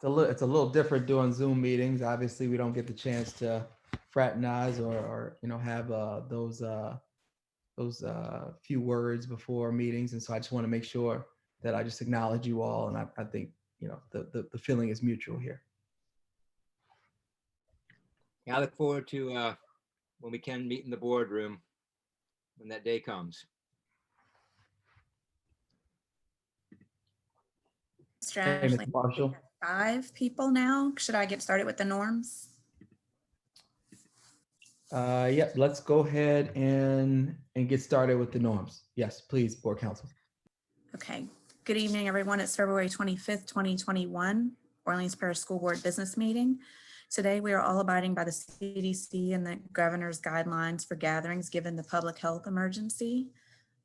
it's a little different doing Zoom meetings. Obviously, we don't get the chance to fraternize or have those few words before meetings, and so I just want to make sure that I just acknowledge you all, and I think the feeling is mutual here. Yeah, I look forward to when we can meet in the boardroom when that day comes. Mr. Hey, Ashley, Mr. Marshall. 5 people now. Should I get started with the norms? Yep, let's go ahead and get started with the norms. Yes, please, Board Council. Okay. Good evening, everyone. It's February 25th, 2021, Orleans Parish School Board Business Meeting. Today, we are all abiding by the CDC and the governor's guidelines for gatherings given the public health emergency.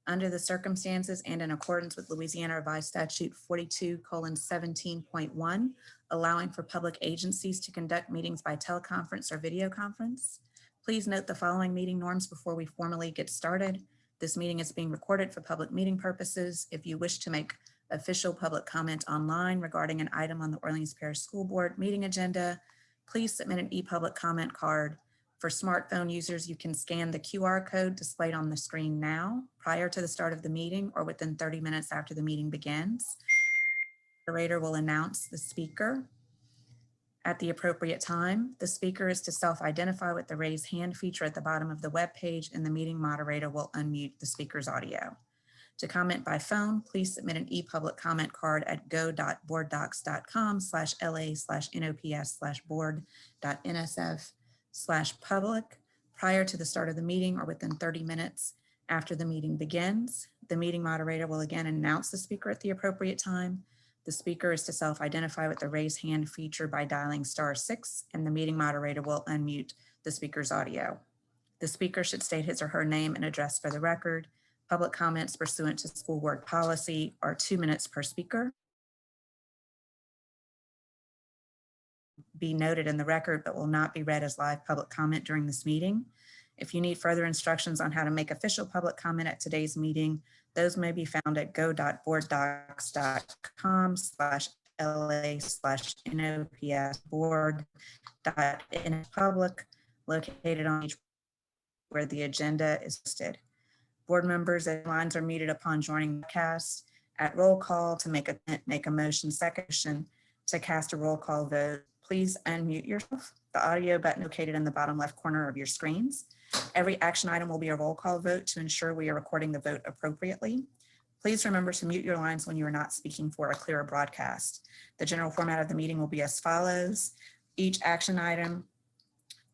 Under the circumstances and in accordance with Louisiana Revised Statute 42:17.1, allowing for public agencies to conduct meetings by teleconference or video conference. Please note the following meeting norms before we formally get started. This meeting is being recorded for public meeting purposes. If you wish to make official public comment online regarding an item on the Orleans Parish School Board meeting agenda, please submit an e-public comment card. For smartphone users, you can scan the QR code displayed on the screen now, prior to the start of the meeting or within 30 minutes after the meeting begins. The moderator will announce the speaker. At the appropriate time, the speaker is to self-identify with the raise hand feature at the bottom of the web page, and the meeting moderator will unmute the speaker's audio. To comment by phone, please submit an e-public comment card at go.boarddocs.com/la/nops/board.nsf/public prior to the start of the meeting or within 30 minutes after the meeting begins. The meeting moderator will again announce the speaker at the appropriate time. The speaker is to self-identify with the raise hand feature by dialing *6, and the meeting moderator will unmute the speaker's audio. The speaker should state his or her name and address for the record. Public comments pursuant to school board policy are 2 minutes per speaker. Be noted in the record, but will not be read as live public comment during this meeting. If you need further instructions on how to make official public comment at today's meeting, those may be found at go.boarddocs.com/la/nopsboard.public, located on each where the agenda is listed. Board members, their lines are muted upon joining the cast. At roll call to make a motion, second to cast a roll call vote, please unmute yourself. The audio button located in the bottom left corner of your screens. Every action item will be a roll call vote to ensure we are recording the vote appropriately. Please remember to mute your lines when you are not speaking for a clearer broadcast. The general format of the meeting will be as follows. Each action item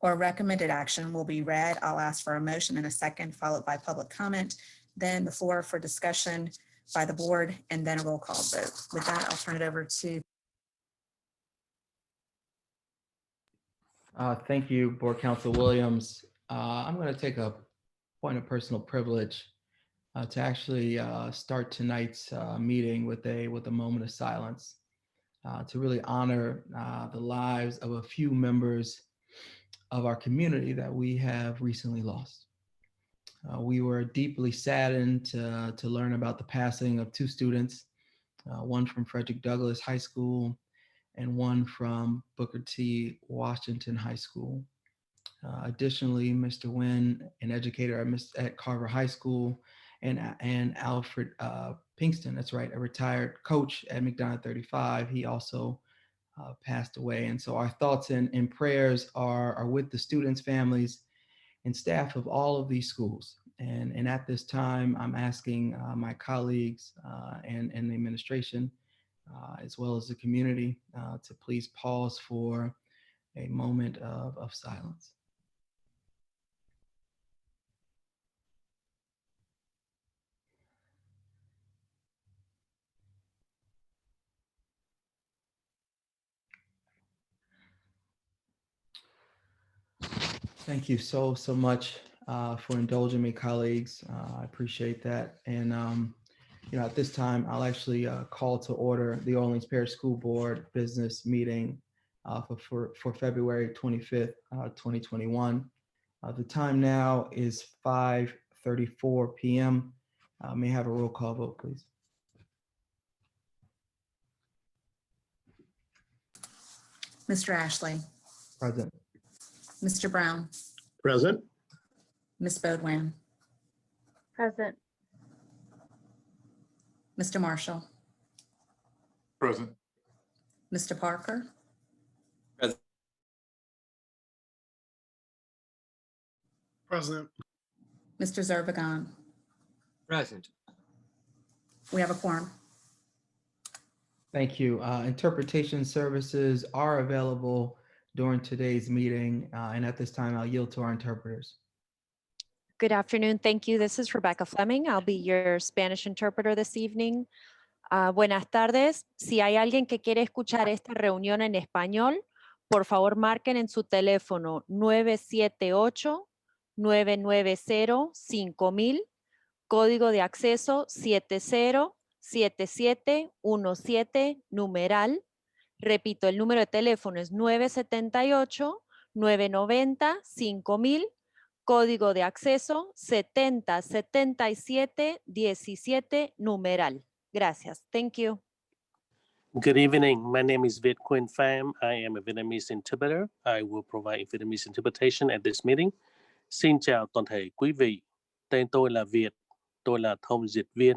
or recommended action will be read. I'll ask for a motion in a second, followed by public comment, then the floor for discussion by the board, and then a roll call vote. With that, I'll turn it over to. Thank you, Board Council Williams. I'm going to take a point of personal privilege to actually start tonight's meeting with a moment of silence to really honor the lives of a few members of our community that we have recently lost. We were deeply saddened to learn about the passing of 2 students, one from Frederick Douglass High School and one from Booker T. Washington High School. Additionally, Mr. Nguyen, an educator at Carver High School, and Alfred Pinkston, that's right, a retired coach at McDonough 35. He also passed away. And so our thoughts and prayers are with the students, families, and staff of all of these schools. And at this time, I'm asking my colleagues and the administration, as well as the community, to please pause for a moment of silence. Thank you so much for indulging me, colleagues. I appreciate that. And at this time, I'll actually call to order the Orleans Parish School Board business meeting for February 25th, 2021. The time now is 5:34 p.m. May I have a roll call vote, please? Mr. Ashley, Present. Mr. Brown, Present. Ms. Bodwin, Present. Mr. Marshall, Present. Mr. Parker, Present. Mr. Zervigon. Present. We have a quorum. Thank you. Interpretation services are available during today's meeting, and at this time, I'll yield to our interpreters. Good afternoon. Thank you. This is Rebecca Fleming. I'll be your Spanish interpreter this evening. Buenas tardes. Si hay alguien que quiere escuchar esta reunión en español, por favor marquen en su teléfono 978-990-5000, código de acceso 707717, numeral. Repito, el número de teléfono es 978-990-5000, código de acceso 707717, numeral. Gracias. Thank you. Good evening. My name is Viet Quynh Pham. I am a Vietnamese interpreter. I will provide Vietnamese interpretation at this meeting. Xin chào toàn thể quý vị. Tên tôi là Việt. Tôi là thông dịch viên.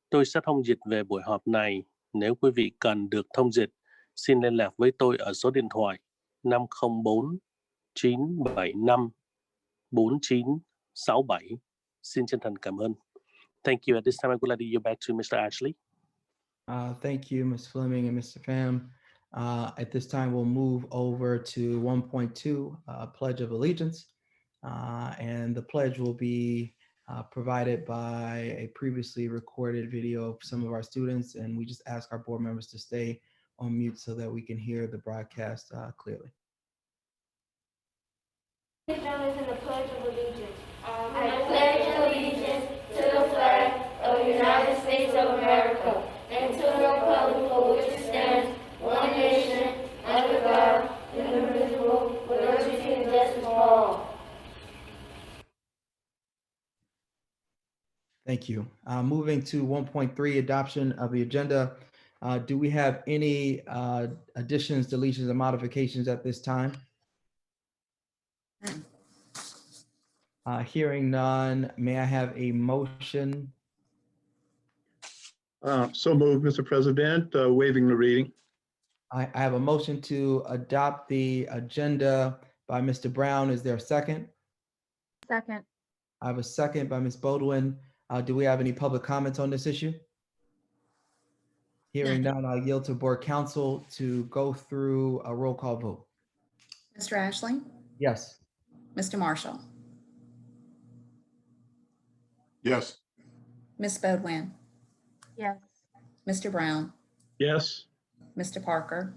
Tôi sẽ thông dịch về buổi họp này. Nếu quý vị cần được thông dịch, xin liên lạc với tôi ở số điện thoại 504-975-4967. Xin chân thành cảm ơn. Thank you. At this time, I would like to yield back to Mr. Ashley. Thank you, Ms. Fleming and Mr. Pham. At this time, we'll move over to 1.2, Pledge of Allegiance. And the pledge will be provided by a previously recorded video of some of our students. And we just ask our board members to stay on mute so that we can hear the broadcast clearly. Please join us in the Pledge of Allegiance. I pledge allegiance to the flag of the United States of America and to the republic for which it stands, one nation, under God, indivisible, with liberty and justice for all. Thank you. Moving to 1.3, adoption of the agenda. Do we have any additions, deletions, or modifications at this time? Hearing none, may I have a motion? So moved, Mr. President, waiving the reading. I have a motion to adopt the agenda by Mr. Brown. Is there a second? Second. I have a second by Ms. Bodwin. Do we have any public comments on this issue? Hearing none, I'll yield to board counsel to go through a roll call vote. Mr. Ashley, Yes. Mr. Marshall, Yes. Ms. Bodwin, Yes. Mr. Brown, Yes. Mr. Parker,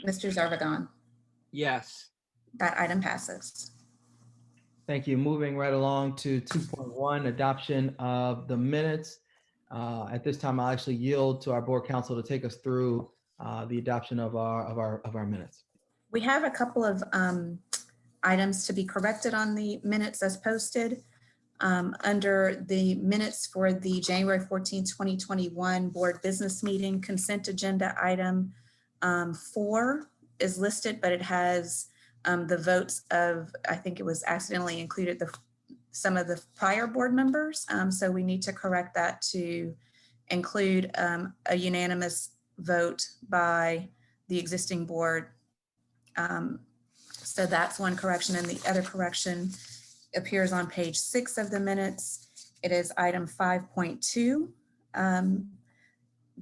Mr. Zervigon. Yes. That item passes. Thank you. Moving right along to 2.1, adoption of the minutes. At this time, I'll actually yield to our board counsel to take us through the adoption of our minutes. We have a couple of items to be corrected on the minutes as posted. Under the minutes for the January 14, 2021 board business meeting, consent agenda item 4 is listed, but it has the votes of, I think it was accidentally included some of the prior board members. So we need to correct that to include a unanimous vote by the existing board. So that's one correction, and the other correction appears on page 6 of the minutes. It is item 5.2.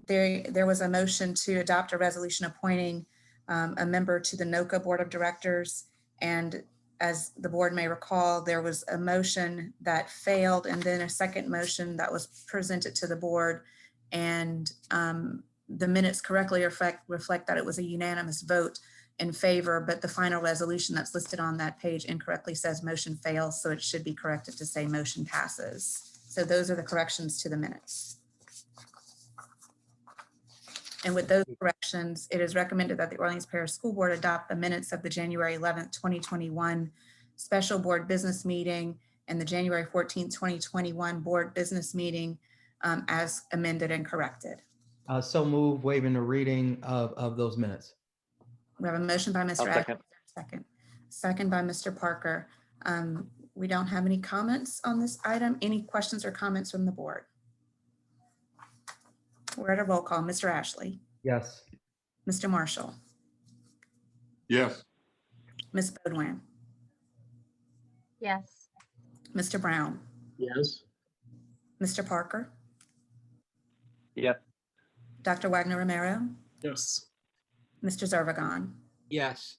There was a motion to adopt a resolution appointing a member to the NOCA Board of Directors. And as the board may recall, there was a motion that failed and then a second motion that was presented to the board. And the minutes correctly reflect that it was a unanimous vote in favor, but the final resolution that's listed on that page incorrectly says motion fails. So it should be corrected to say motion passes. So those are the corrections to the minutes. And with those corrections, it is recommended that the Orleans Parish School Board adopt the minutes of the January 11th, 2021 special board business meeting and the January 14th, 2021 board business meeting as amended and corrected. So move waiving the reading of those minutes. We have a motion by Mr. I'll Ashley. second. Second by Mr. Parker. We don't have any comments on this item. Any questions or comments from the board? We're at a roll call. Mr. Ashley, Yes. Mr. Marshall, Yes. Ms. Bodwin, Yes. Mr. Brown, Yes. Mr. Parker, Yep. Dr. Wagner Romero, Yes. Mr. Zervigon. Yes.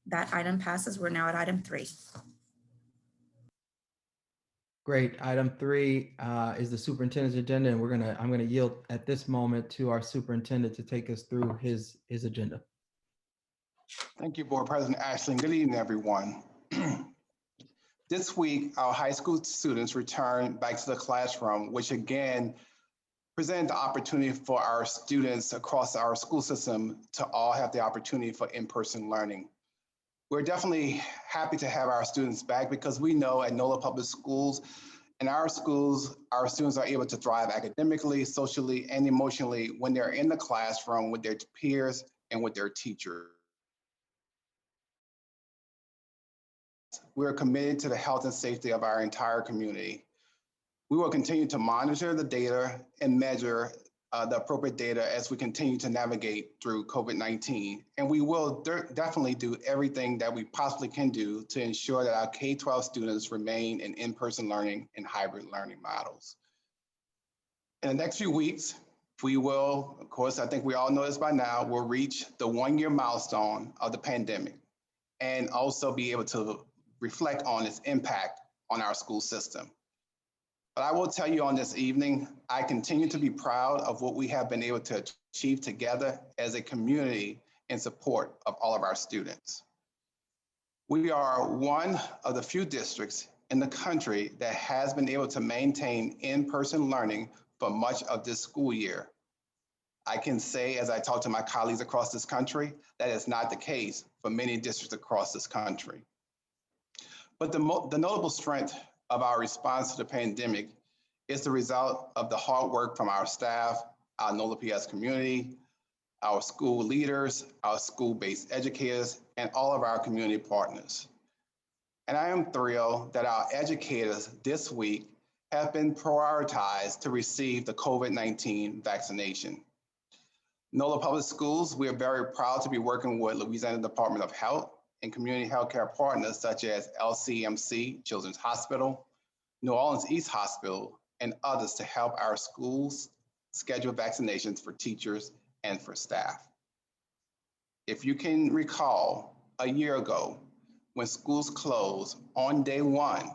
That item passes. We're now at item 3. Great. Item 3 is the superintendent's agenda, and I'm gonna yield at this moment to our superintendent to take us through his agenda. Thank you, Board President Ashley. Good evening, everyone. This week, our high school students return back to the classroom, which again present the opportunity for our students across our school system to all have the opportunity for in-person learning. We're definitely happy to have our students back because we know at NOLA Public Schools, in our schools, our students are able to thrive academically, socially, and emotionally when they're in the classroom with their peers and with their teachers. We're committed to the health and safety of our entire community. We will continue to monitor the data and measure the appropriate data as we continue to navigate through COVID-19. And we will definitely do everything that we possibly can do to ensure that our K-12 students remain in in-person learning and hybrid learning models. In the next few weeks, we will, of course, I think we all know this by now, we'll reach the 1-year milestone of the pandemic and also be able to reflect on its impact on our school system. But I will tell you on this evening, I continue to be proud of what we have been able to achieve together as a community in support of all of our students. We are one of the few districts in the country that has been able to maintain in-person learning for much of this school year. I can say, as I talk to my colleagues across this country, that is not the case for many districts across this country. But the notable strength of our response to the pandemic is the result of the hard work from our staff, our NOLA PS community, our school leaders, our school-based educators, and all of our community partners. And I am thrilled that our educators this week have been prioritized to receive the COVID-19 vaccination. NOLA Public Schools, we are very proud to be working with Louisiana Department of Health and community healthcare partners such as LCMC, Children's Hospital, New Orleans East Hospital, and others to help our schools schedule vaccinations for teachers and for staff. If you can recall, a year ago, when schools closed on day 1,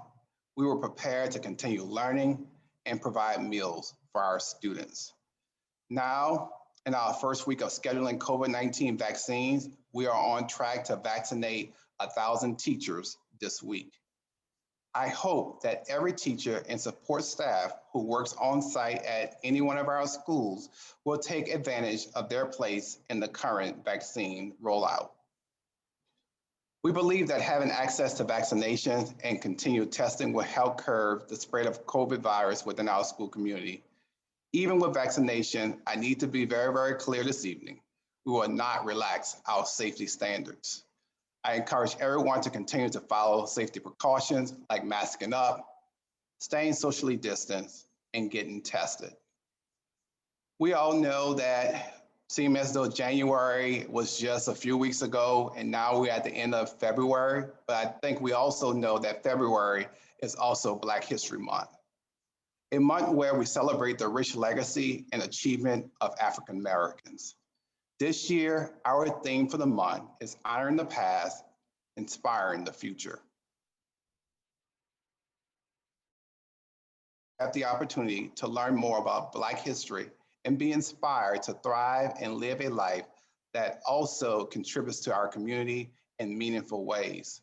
we were prepared to continue learning and provide meals for our students. Now, in our first week of scheduling COVID-19 vaccines, we are on track to vaccinate 1,000 teachers this week. I hope that every teacher and support staff who works on site at any one of our schools will take advantage of their place in the current vaccine rollout. We believe that having access to vaccinations and continued testing will help curb the spread of COVID virus within our school community. Even with vaccination, I need to be very, very clear this evening. We will not relax our safety standards. I encourage everyone to continue to follow safety precautions like masking up, staying socially distanced, and getting tested. We all know that seems as though January was just a few weeks ago, and now we're at the end of February, but I think we also know that February is also Black History Month, a month where we celebrate the rich legacy and achievement of African Americans. This year, our theme for the month is honoring the past, inspiring the future. I have the opportunity to learn more about Black history and be inspired to thrive and live a life that also contributes to our community in meaningful ways.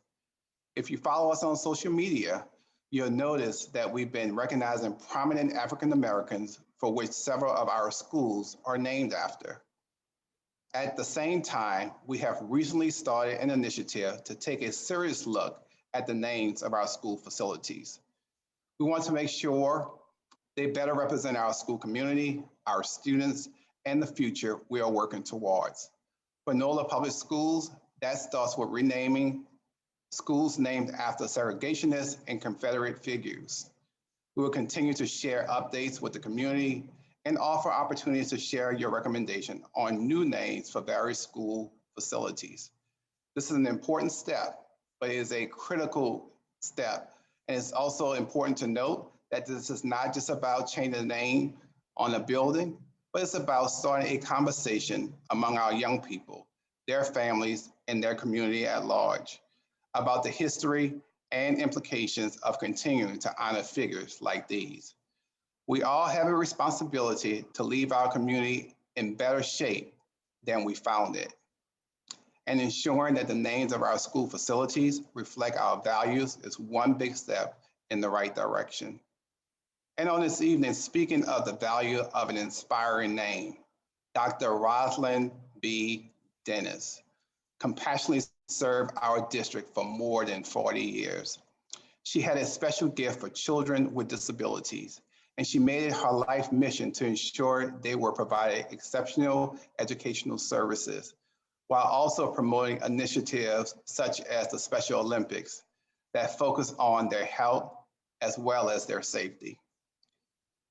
If you follow us on social media, you'll notice that we've been recognizing prominent African Americans for which several of our schools are named after. At the same time, we have recently started an initiative to take a serious look at the names of our school facilities. We want to make sure they better represent our school community, our students, and the future we are working towards. For NOLA Public Schools, that starts with renaming schools named after segregationists and Confederate figures. We will continue to share updates with the community and offer opportunities to share your recommendation on new names for various school facilities. This is an important step, but it is a critical step. And it's also important to note that this is not just about changing the name on a building, but it's about starting a conversation among our young people, their families, and their community at large about the history and implications of continuing to honor figures like these. We all have a responsibility to leave our community in better shape than we found it, and ensuring that the names of our school facilities reflect our values is one big step in the right direction. And on this evening, speaking of the value of an inspiring name, Dr. Rosalind B. Dennis compassionately served our district for more than 40 years. She had a special gift for children with disabilities, and she made it her life mission to ensure they were provided exceptional educational services, while also promoting initiatives such as the Special Olympics that focus on their health as well as their safety.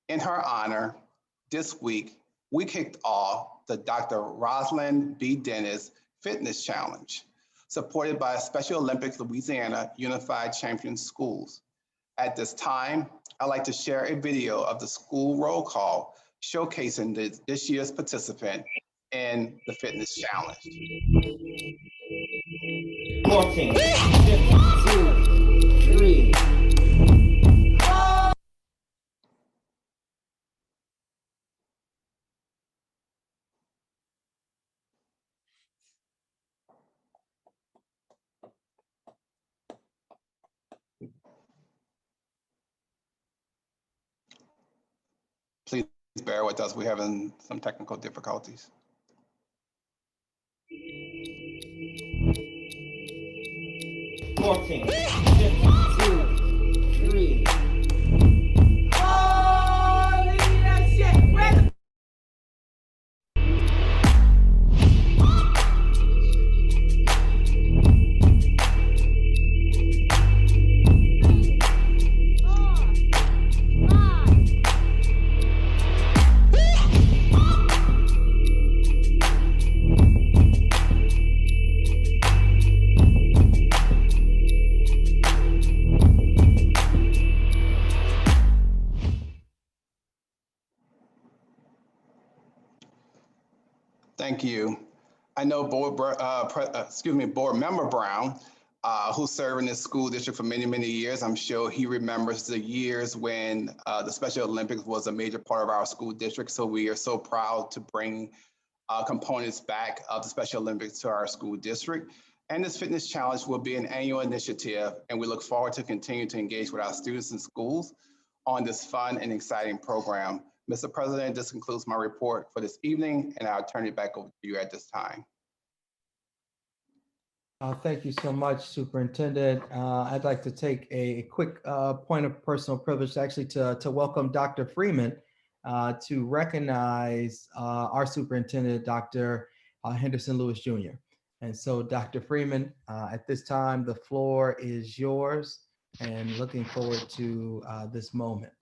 In her honor, this week, we kicked off the Dr. Rosalind B. Dennis Fitness Challenge, supported by Special Olympics Louisiana Unified Champion Schools. At this time, I'd like to share a video of the school roll call showcasing this year's participant in the fitness challenge. 14, 2, 3. Please bear with us. We're having some technical difficulties. 14, 2, 3. Thank you. I know board member Brown, who served in this school district for many, many years. I'm sure he remembers the years when the Special Olympics was a major part of our school district. So we are so proud to bring components back of the Special Olympics to our school district. And this fitness challenge will be an annual initiative, and we look forward to continue to engage with our students and schools on this fun and exciting program. Mr. President, this concludes my report for this evening, and I'll turn it back over to you at this time. Thank you so much, Superintendent. I'd like to take a quick point of personal privilege actually to welcome Dr. Freeman to recognize our superintendent, Dr. Henderson Lewis Jr. And so, Dr. Freeman, at this time, the floor is yours, and looking forward to this moment.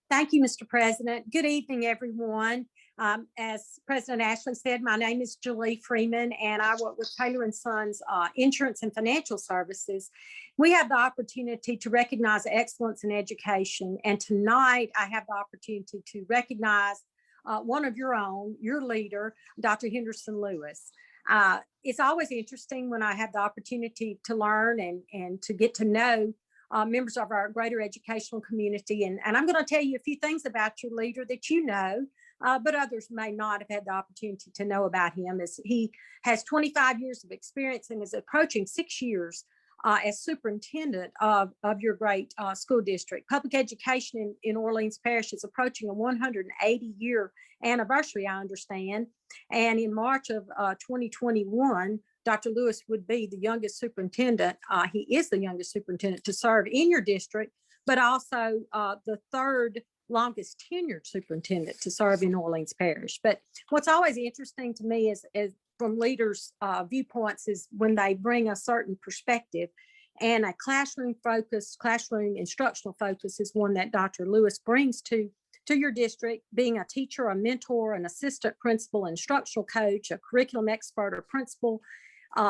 Thank you, Mr. President. Good evening, everyone. As President Ashley said, my name is Julie Freeman, and I work with Taylor & Sons Insurance and Financial Services. We have the opportunity to recognize excellence in education, and tonight I have the opportunity to recognize one of your own, your leader, Dr. Henderson Lewis. It's always interesting when I have the opportunity to learn and to get to know members of our greater educational community. And I'm going to tell you a few things about your leader that you know, but others may not have had the opportunity to know about him, as he has 25 years of experience and is approaching 6 years as superintendent of your great school district. Public education in Orleans Parish is approaching a 180-year anniversary, I understand. And in March of 2021, Dr. Lewis would be the youngest superintendent. He is the youngest superintendent to serve in your district but also the third longest tenured superintendent to serve in Orleans Parish. But what's always interesting to me is from leaders' viewpoints is when they bring a certain perspective, and a classroom instructional focus is one that Dr. Lewis brings to your district, being a teacher, a mentor, an assistant principal, instructional coach, a curriculum expert or principal,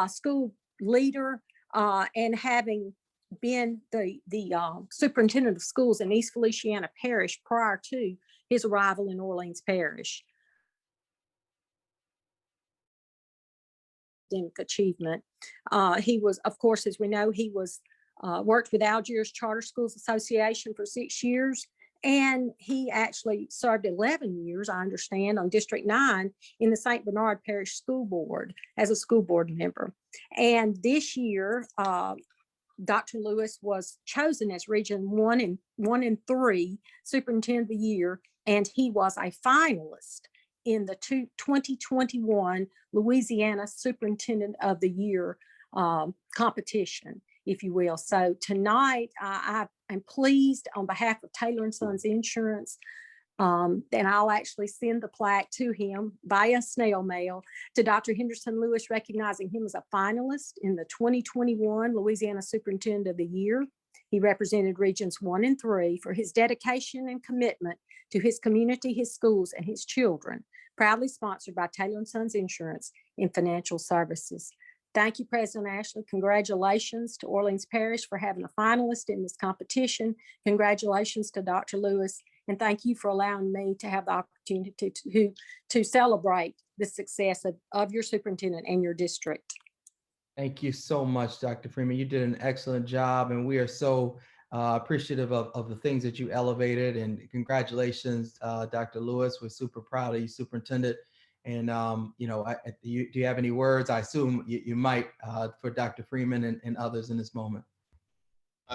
school leader, and having been the superintendent of schools in East Feliciana Parish prior to his arrival in Orleans Parish. Academic achievement. He was, of course, as we know, he was worked with Algiers Charter Schools Association for 6 years, and he actually served 11 years, I understand, on District 9 in the St. Bernard Parish School Board as a school board member. And this year, Dr. Lewis was chosen as Region 1 and 3 Superintendent of the Year, and he was a finalist in the 2021 Louisiana Superintendent of the Year competition, if you will. So tonight, I am pleased on behalf of Taylor & Sons Insurance, and I'll actually send the plaque to him via snail mail to Dr. Henderson Lewis, recognizing him as a finalist in the 2021 Louisiana Superintendent of the Year. He represented Regions 1 and 3 for his dedication and commitment to his community, his schools, and his children. Proudly sponsored by Taylor & Sons Insurance and Financial Services. Thank you, President Ashley. Congratulations to Orleans Parish for having a finalist in this competition. Congratulations to Dr. Lewis. And thank you for allowing me to have the opportunity to celebrate the success of your superintendent and your district. Thank you so much, Dr. Freeman. You did an excellent job, and we are so appreciative of the things that you elevated. And congratulations, Dr. Lewis. We're super proud of you, Superintendent. And you know, do you have any words? I assume you might for Dr. Freeman and others in this moment.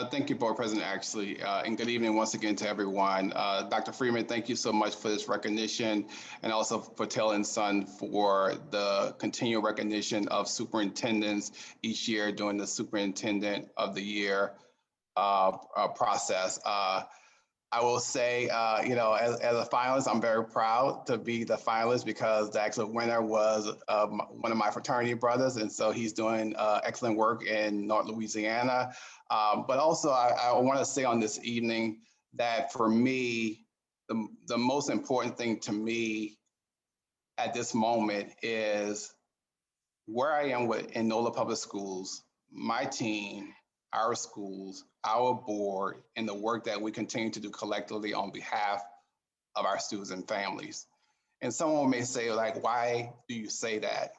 Thank you, Board President Ashley, and good evening once again to everyone. Dr. Freeman, thank you so much for this recognition, and also for Taylor & Son for the continual recognition of superintendents each year during the Superintendent of the Year process. I will say, you know, as a finalist, I'm very proud to be the finalist because the actual winner was one of my fraternity brothers. And so he's doing excellent work in North Louisiana. But also I want to say on this evening that for me, the most important thing to me at this moment is where I am in NOLA Public Schools, my team, our schools, our board, and the work that we continue to do collectively on behalf of our students and families. And someone may say, like, why do you say that?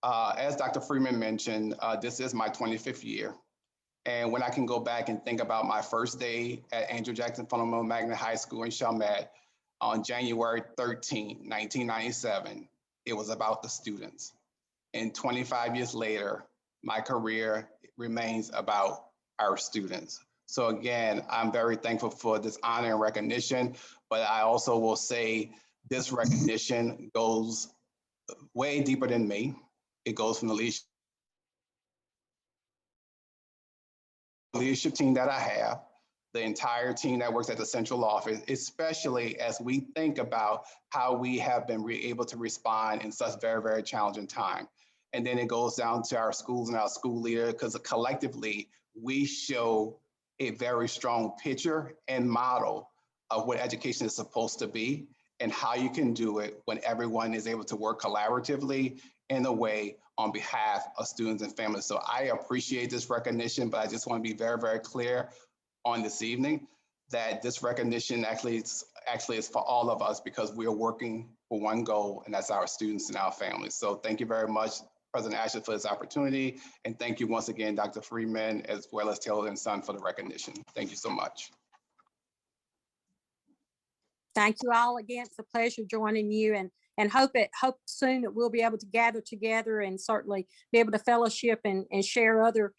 As Dr. Freeman mentioned, this is my 25th year. And when I can go back and think about my first day at Andrew Jackson Fundamental Magnet High School in Chalmette on January 13, 1997, it was about the students. And 25 years later, my career remains about our students. So again, I'm very thankful for this honor and recognition, but I also will say this recognition goes way deeper than me. It goes from the leadership team that I have, the entire team that works at the central office, especially as we think about how we have been able to respond in such very, very challenging time. And then it goes down to our schools and our school leader, because collectively we show a very strong picture and model of what education is supposed to be and how you can do it when everyone is able to work collaboratively in a way on behalf of students and families. So I appreciate this recognition, but I just want to be very, very clear on this evening that this recognition actually is for all of us, because we are working for one goal, and that's our students and our families. So thank you very much, President Ashley, for this opportunity. And thank you once again, Dr. Freeman, as well as Taylor & Son, for the recognition. Thank you so much. Thank you all again. It's a pleasure joining you, and hope soon that we'll be able to gather together and certainly be able to fellowship and share other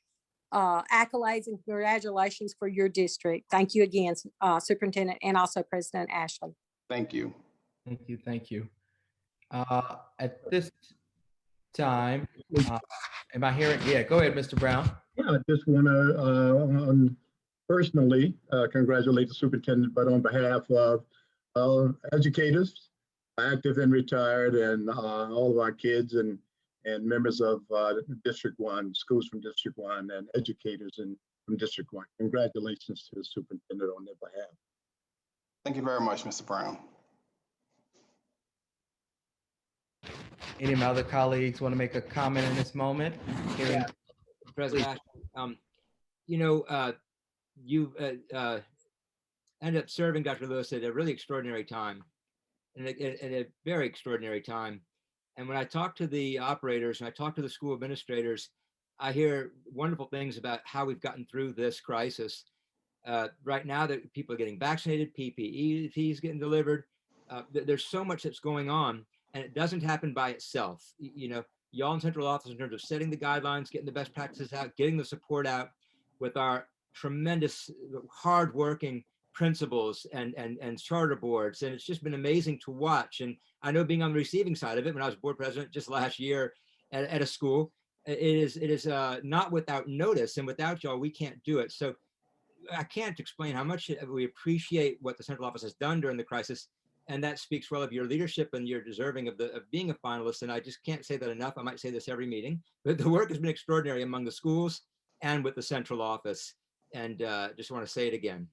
accolades and congratulations for your district. Thank you again, Superintendent, and also President Ashley. Thank you. Thank you. Thank you. At this time, am I hearing? Yeah, go ahead, Mr. Brown. Yeah, I just want to, personally congratulate the superintendent, but on behalf of educators, active and retired, and all of our kids and members of District 1, schools from District 1, and educators from District 1. Congratulations to the superintendent on their behalf. Thank you very much, Mr. Brown. Any of my other colleagues want to make a comment in this moment? Hearing- Yeah. President Ashley, you know, you ended up serving Dr. Lewis at a really extraordinary time, and a very extraordinary time. And when I talk to the operators and I talk to the school administrators, I hear wonderful things about how we've gotten through this crisis. Right now, that people are getting vaccinated, PPE is getting delivered. There's so much that's going on, and it doesn't happen by itself. You know, y'all in central office, in terms of setting the guidelines, getting the best practices out, getting the support out, with our tremendous hardworking principals and charter boards. And it's just been amazing to watch. And I know, being on the receiving side of it, when I was board president just last year at a school, it is not without notice, and without y'all, we can't do it. So I can't explain how much we appreciate what the central office has done during the crisis. And that speaks well of your leadership, and you're deserving of being a finalist. And I just can't say that enough. I might say this every meeting, but the work has been extraordinary among the schools and with the central office. And just want to say it again.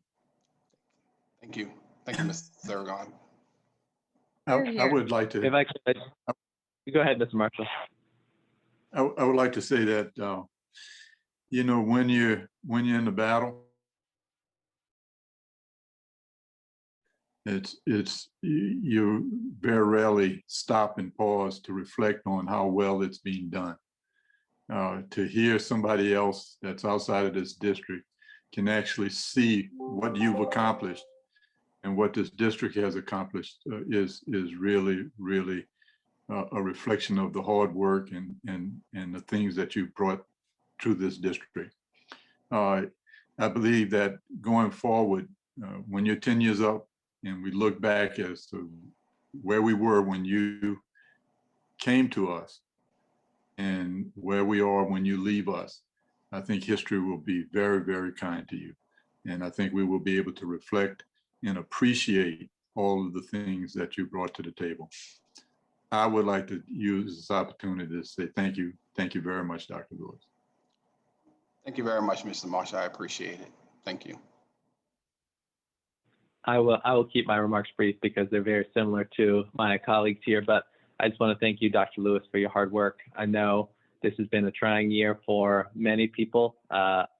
Thank you. Thank you, Ms. Zaragon. I would like to. If I could, go ahead, Mr. Marshall. I would like to say that you know, when you're in the battle, you very rarely stop and pause to reflect on how well it's being done. To hear somebody else that's outside of this district can actually see what you've accomplished and what this district has accomplished is really, really a reflection of the hard work and the things that you brought to this district. I believe that going forward, when you're 10 years up and we look back as to where we were when you came to us and where we are when you leave us, I think history will be very, very kind to you. And I think we will be able to reflect and appreciate all of the things that you brought to the table. I would like to use this opportunity to say thank you. Thank you very much, Dr. Lewis. Thank you very much, Mr. Marshall. I appreciate it. Thank you. I will keep my remarks brief because they're very similar to my colleagues here, but I just want to thank you, Dr. Lewis, for your hard work. I know this has been a trying year for many people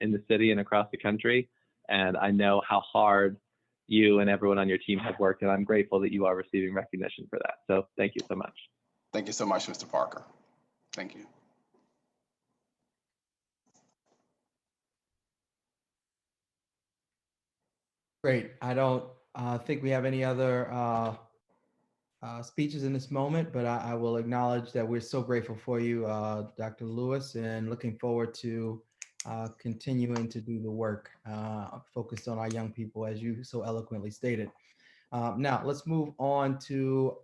in the city and across the country, and I know how hard you and everyone on your team have worked, and I'm grateful that you are receiving recognition for that. So thank you so much. Thank you so much, Mr. Parker. Thank you. Great. I don't think we have any other speeches in this moment, but I will acknowledge that we're so grateful for you, Dr. Lewis, and looking forward to continuing to do the work focused on our young people, as you so eloquently stated. Now, let's move on to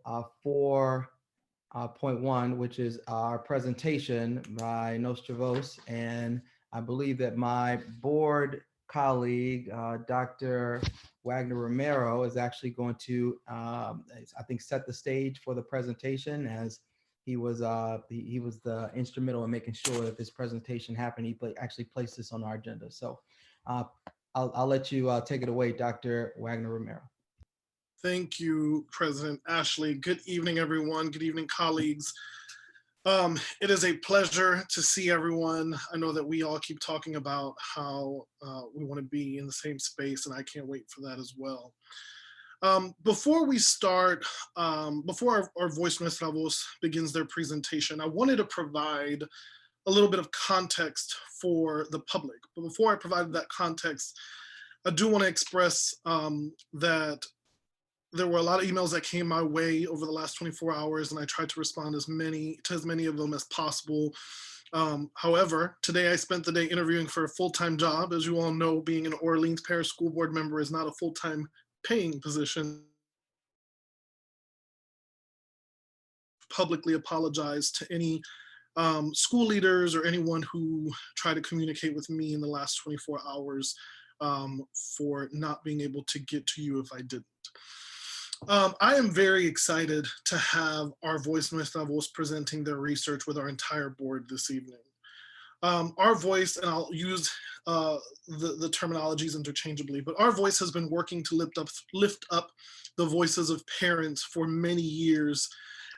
4.1, which is our presentation by Nostrovos. And I believe that my board colleague, Dr. Wagner Romero, is actually going to, I think, set the stage for the presentation, as he was the instrumental in making sure that this presentation happened. He actually placed this on our agenda. So I'll let you take it away, Dr. Wagner Romero. Thank you, President Ashley. Good evening, everyone. Good evening, colleagues. It is a pleasure to see everyone. I know that we all keep talking about how we want to be in the same space, and I can't wait for that as well. Before we start, before our Voice Nostrovos begins their presentation, I wanted to provide a little bit of context for the public. But before I provide that context, I do want to express that there were a lot of emails that came my way over the last 24 hours, and I tried to respond to as many of them as possible. However, today I spent the day interviewing for a full-time job. As you all know, being an Orleans Parish School Board member is not a full-time paying position. Publicly apologize to any school leaders or anyone who tried to communicate with me in the last 24 hours for not being able to get to you if I didn't. I am very excited to have our Voice Nuestra Voz presenting their research with our entire board this evening. Our Voice, and I'll use the terminologies interchangeably, but Our Voice has been working to lift up the voices of parents for many years.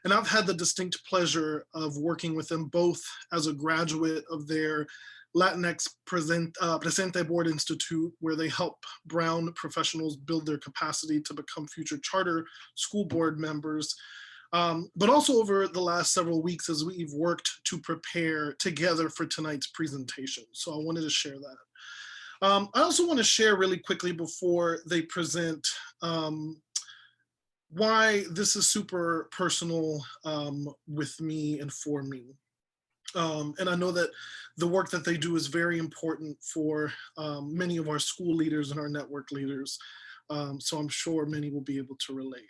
And I've had the distinct pleasure of working with them both as a graduate of their Latinx Presente Board Institute, where they help brown professionals build their capacity to become future charter school board members, but also over the last several weeks as we've worked to prepare together for tonight's presentation. So I wanted to share that. I also want to share really quickly before they present why this is super personal with me and for me. And I know that the work that they do is very important for many of our school leaders and our network leaders. So I'm sure many will be able to relate.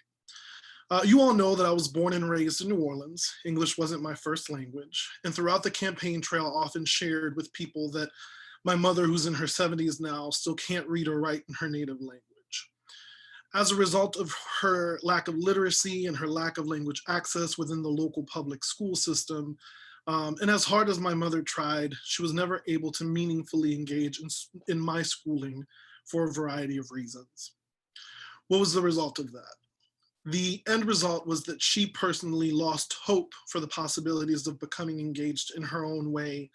You all know that I was born and raised in New Orleans. English wasn't my first language. And throughout the campaign trail, I often shared with people that my mother, who's in her 70s now, still can't read or write in her native language. As a result of her lack of literacy and her lack of language access within the local public school system, and as hard as my mother tried, she was never able to meaningfully engage in my schooling for a variety of reasons. What was the result of that? The end result was that she personally lost hope for the possibilities of becoming engaged in her own way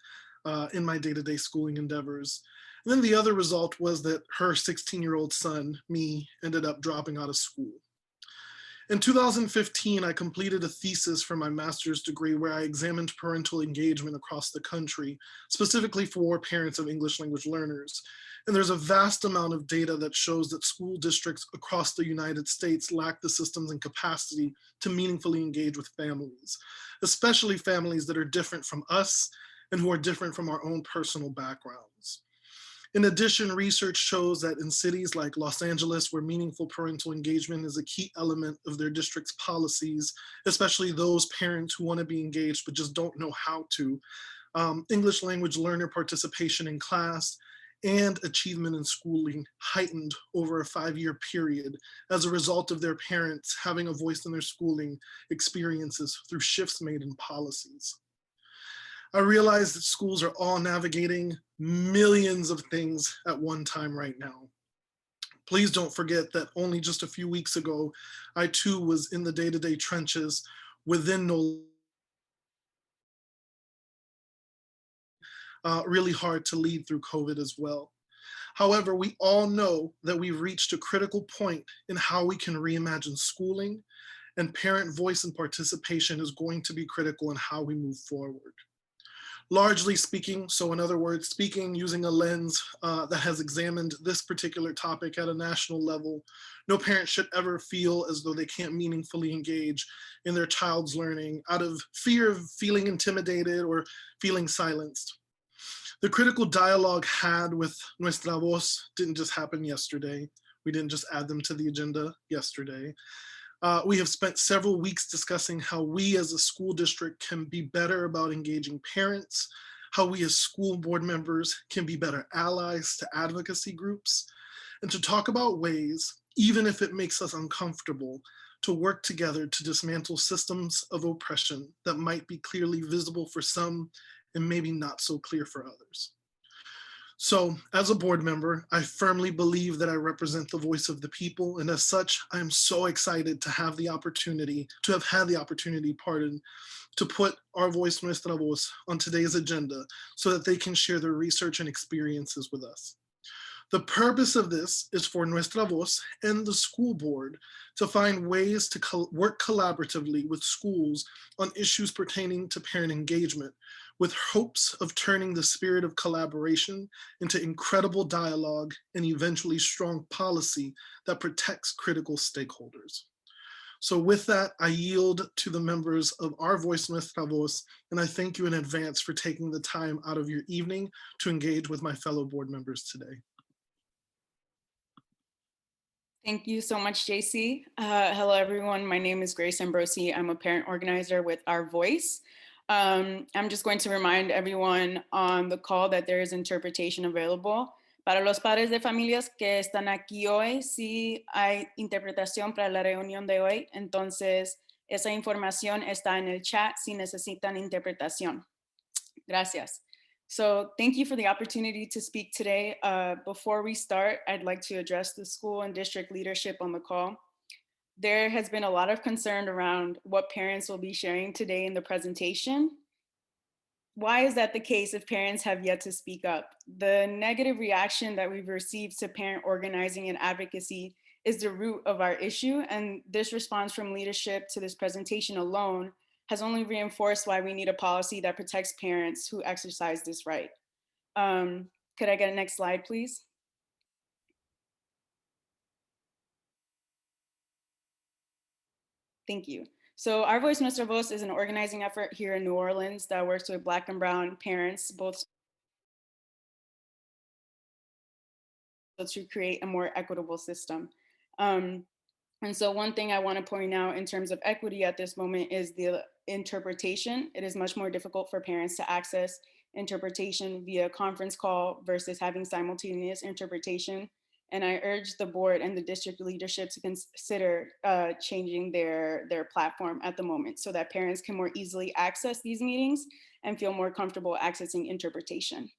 in my day-to-day schooling endeavors. And then the other result was that her 16-year-old son, me, ended up dropping out of school. In 2015, I completed a thesis for my master's degree where I examined parental engagement across the country, specifically for parents of English language learners. And there's a vast amount of data that shows that school districts across the United States lack the systems and capacity to meaningfully engage with families, especially families that are different from us and who are different from our own personal backgrounds. In addition, research shows that in cities like Los Angeles, where meaningful parental engagement is a key element of their district's policies, especially those parents who want to be engaged but just don't know how to, English language learner participation in class and achievement in schooling heightened over a 5-year period as a result of their parents having a voice in their schooling experiences through shifts made in policies. I realize that schools are all navigating millions of things at one time right now. Please don't forget that only just a few weeks ago, I too was in the day-to-day trenches within really hard to lead through COVID as well. However, we all know that we've reached a critical point in how we can reimagine schooling, and parent voice and participation is going to be critical in how we move forward. Largely speaking, so in other words, speaking using a lens that has examined this particular topic at a national level, no parent should ever feel as though they can't meaningfully engage in their child's learning out of fear of feeling intimidated or feeling silenced. The critical dialogue had with Nuestra Voz didn't just happen yesterday. We didn't just add them to the agenda yesterday. We have spent several weeks discussing how we as a school district can be better about engaging parents, how we as school board members can be better allies to advocacy groups, and to talk about ways, even if it makes us uncomfortable, to work together to dismantle systems of oppression that might be clearly visible for some and maybe not so clear for others. So as a board member, I firmly believe that I represent the voice of the people. And as such, I am so excited to have the opportunity, to put our Voice Nuestra Voz on today's agenda so that they can share their research and experiences with us. The purpose of this is for Nuestra Voz and the school board to find ways to work collaboratively with schools on issues pertaining to parent engagement, with hopes of turning the spirit of collaboration into incredible dialogue and eventually strong policy that protects critical stakeholders. So with that, I yield to the members of our Voice Nuestra Voz, and I thank you in advance for taking the time out of your evening to engage with my fellow board members today. Thank you so much, JC. Hello, everyone. My name is Grace Ambrosi. I'm a parent organizer with Our Voice. I'm just going to remind everyone on the call that there is interpretation available. Para los padres de familias que están aquí hoy, sí hay interpretación para la reunión de hoy, entonces esa información está en el chat si necesitan interpretación. Gracias. So thank you for the opportunity to speak today. Before we start, I'd like to address the school and district leadership on the call. There has been a lot of concern around what parents will be sharing today in the presentation. Why is that the case if parents have yet to speak up? The negative reaction that we've received to parent organizing and advocacy is the root of our issue, and this response from leadership to this presentation alone has only reinforced why we need a policy that protects parents who exercise this right. Could I get a next slide, please? Thank you. So Our Voice, Nuestra Voz is an organizing effort here in New Orleans that works with Black and Brown parents, both to create a more equitable system. And so one thing I want to point out in terms of equity at this moment is the interpretation. It is much more difficult for parents to access interpretation via conference call versus having simultaneous interpretation. And I urge the board and the district leadership to consider changing their platform at the moment so that parents can more easily access these meetings and feel more comfortable accessing interpretation.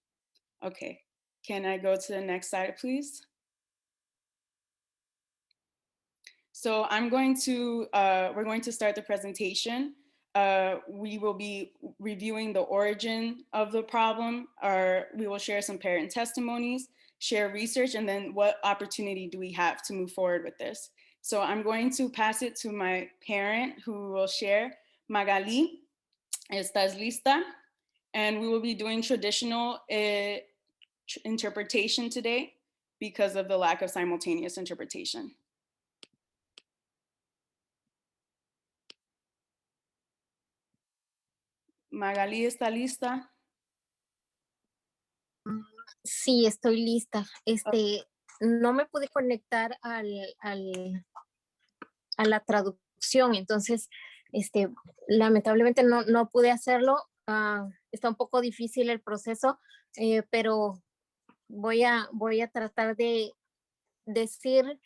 Okay, can I go to the next slide, please? So we're going to start the presentation. We will be reviewing the origin of the problem, we will share some parent testimonies, share research, and then what opportunity do we have to move forward with this. So I'm going to pass it to my parent who will share. Magali, ¿estás lista? And we will be doing traditional interpretation today because of the lack of simultaneous interpretation. Magali, ¿está lista? Sí, estoy lista. No me pude conectar a la traducción, entonces, lamentablemente no pude hacerlo. Está un poco difícil el proceso, pero voy a tratar de decir,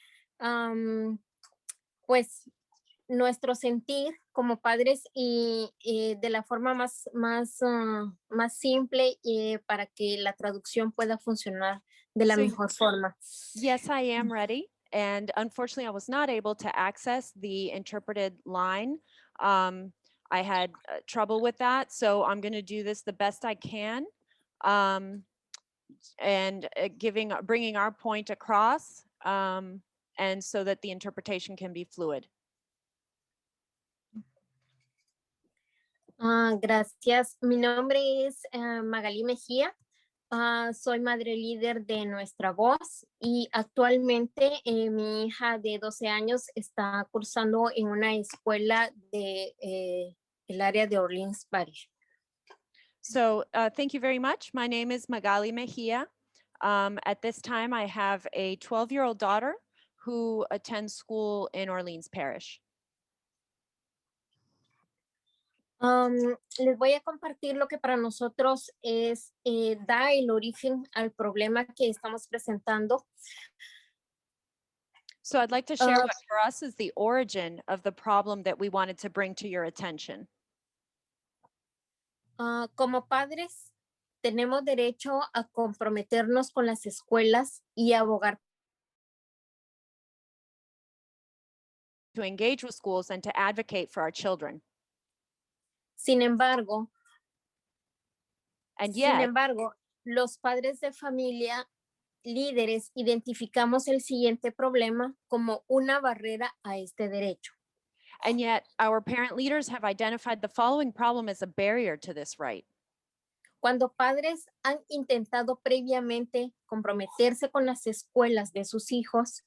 pues, nuestro sentir como padres y de la forma más simple para que la traducción pueda funcionar de la mejor forma. Yes, I am ready. And unfortunately, I was not able to access the interpreted line. I had trouble with that, so I'm going to do this the best I can, and bringing our point across, and so that the interpretation can be fluid. Gracias. Mi nombre es Magali Mejía. Soy madre líder de Nuestra Voz y actualmente mi hija de 12 años está cursando en una escuela de el área de Orleans Parish. So thank you very much. My name is Magali Mejia. At this time, I have a 12-year-old daughter who attends school in Orleans Parish. Les voy a compartir lo que para nosotros da el origen al problema que estamos presentando. So I'd like to share what for us is the origin of the problem that we wanted to bring to your attention. Como padres, tenemos derecho a comprometernos con las escuelas y abogar to engage with schools and to advocate for our children. Sin embargo, yet, los padres de familia líderes identificamos el siguiente problema como una barrera a este derecho. And yet, our parent leaders have identified the following problem as a barrier to this right. Cuando padres han intentado previamente comprometerse con las escuelas de sus hijos,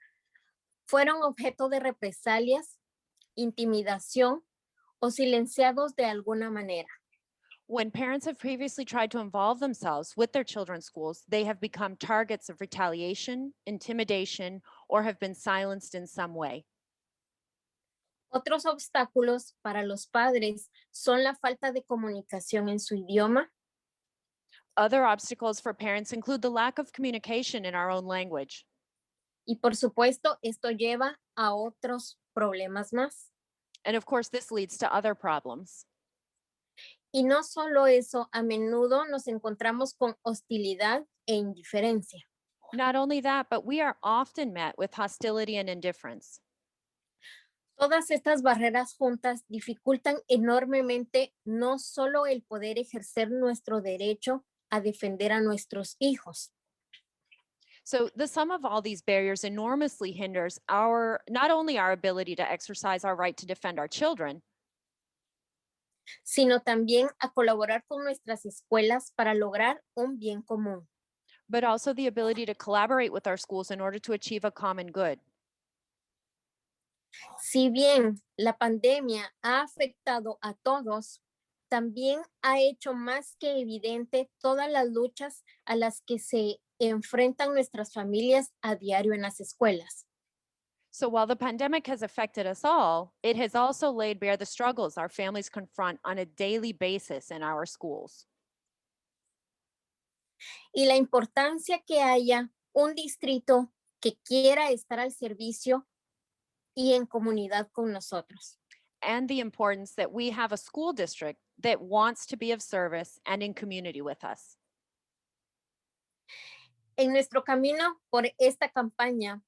fueron objeto de represalias, intimidación o silenciados de alguna manera. When parents have previously tried to involve themselves with their children's schools, they have become targets of retaliation, intimidation, or have been silenced in some way. Otros obstáculos para los padres son la falta de comunicación en su idioma. Other obstacles for parents include the lack of communication in our own language. Y por supuesto, esto lleva a otros problemas más. And of course, this leads to other problems. Y no solo eso, a menudo nos encontramos con hostilidad e indiferencia. Not only that, but we are often met with hostility and indifference. Todas estas barreras juntas dificultan enormemente no solo el poder ejercer nuestro derecho a defender a nuestros hijos, So the sum of all these barriers enormously hinders not only our ability to exercise our right to defend our children, sino también a colaborar con nuestras escuelas para lograr un bien común. but also the ability to collaborate with our schools in order to achieve a common good. Si bien la pandemia ha afectado a todos, también ha hecho más que evidente todas las luchas a las que se enfrentan nuestras familias a diario en las escuelas. So while the pandemic has affected us all, it has also laid bare the struggles our families confront on a daily basis in our schools. Y la importancia que haya un distrito que quiera estar al servicio y en comunidad con nosotros. And the importance that we have a school district that wants to be of service and in community with us. En nuestro camino por esta campaña,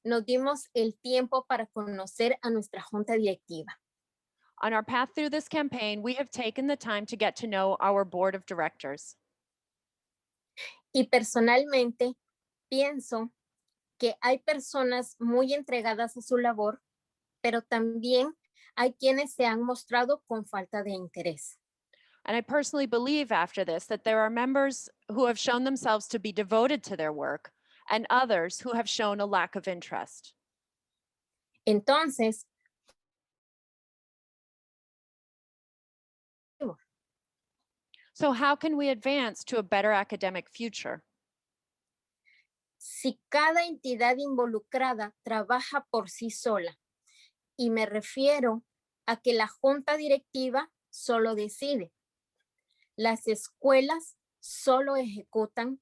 nos dimos el tiempo para conocer a nuestra junta directiva. On our path through this campaign, we have taken the time to get to know our board of directors. Y personalmente pienso que hay personas muy entregadas a su labor, pero también hay quienes se han mostrado con falta de interés. And I personally believe after this that there are members who have shown themselves to be devoted to their work and others who have shown a lack of interest. Entonces, So how can we advance to a better academic future? si cada entidad involucrada trabaja por sí sola, y me refiero a que la junta directiva solo decide, las escuelas solo ejecutan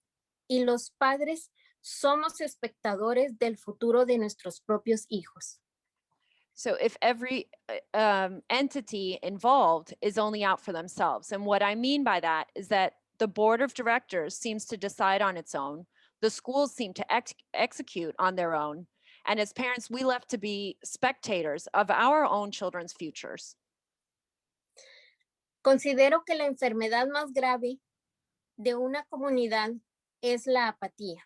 y los padres somos espectadores del futuro de nuestros propios hijos. So if every entity involved is only out for themselves, and what I mean by that is that the board of directors seems to decide on its own, the schools seem to execute on their own, and as parents, we left to be spectators of our own children's futures. Considero que la enfermedad más grave de una comunidad es la apatía.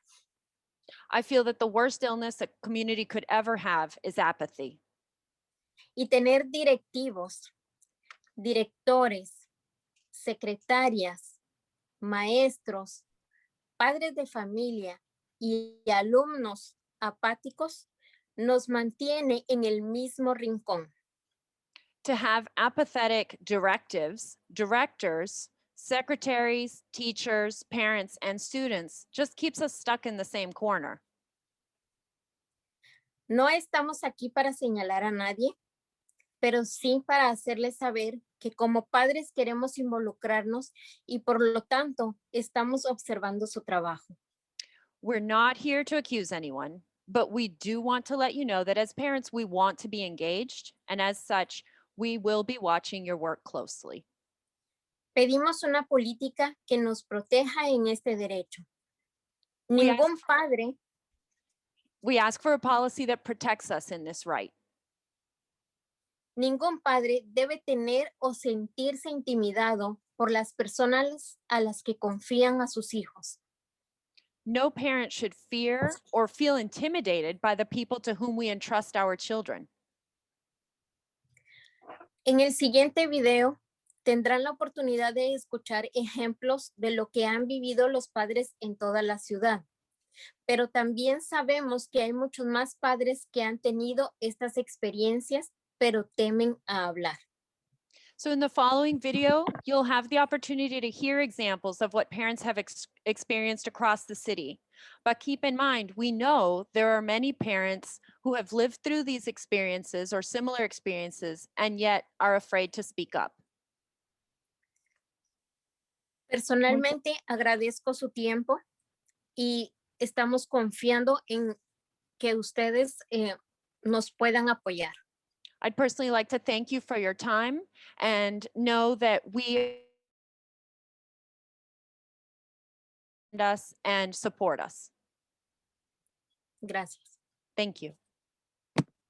I feel that the worst illness a community could ever have is apathy. Y tener directivos, directores, secretarias, maestros, padres de familia y alumnos apáticos nos mantiene en el mismo rincón. To have apathetic directives, directors, secretaries, teachers, parents, and students just keeps us stuck in the same corner. No estamos aquí para señalar a nadie, pero sí para hacerles saber que como padres queremos involucrarnos y por lo tanto estamos observando su trabajo. We're not here to accuse anyone, but we do want to let you know that as parents, we want to be engaged, and as such, we will be watching your work closely. Pedimos una política que nos proteja en este derecho. We Ningún padre We ask for a policy that protects us in this right. Ningún padre debe tener o sentirse intimidado por las personas a las que confían a sus hijos. No parent should fear or feel intimidated by the people to whom we entrust our children. En el siguiente video tendrán la oportunidad de escuchar ejemplos de lo que han vivido los padres en toda la ciudad. Pero también sabemos que hay muchos más padres que han tenido estas experiencias pero temen a hablar. So in the following video, you'll have the opportunity to hear examples of what parents have experienced across the city. But keep in mind, we know there are many parents who have lived through these experiences or similar experiences and yet are afraid to speak up. Personalmente agradezco su tiempo y estamos confiando en que ustedes nos puedan apoyar. I'd personally like to thank you for your time and know that we us and support us. Gracias. Thank you.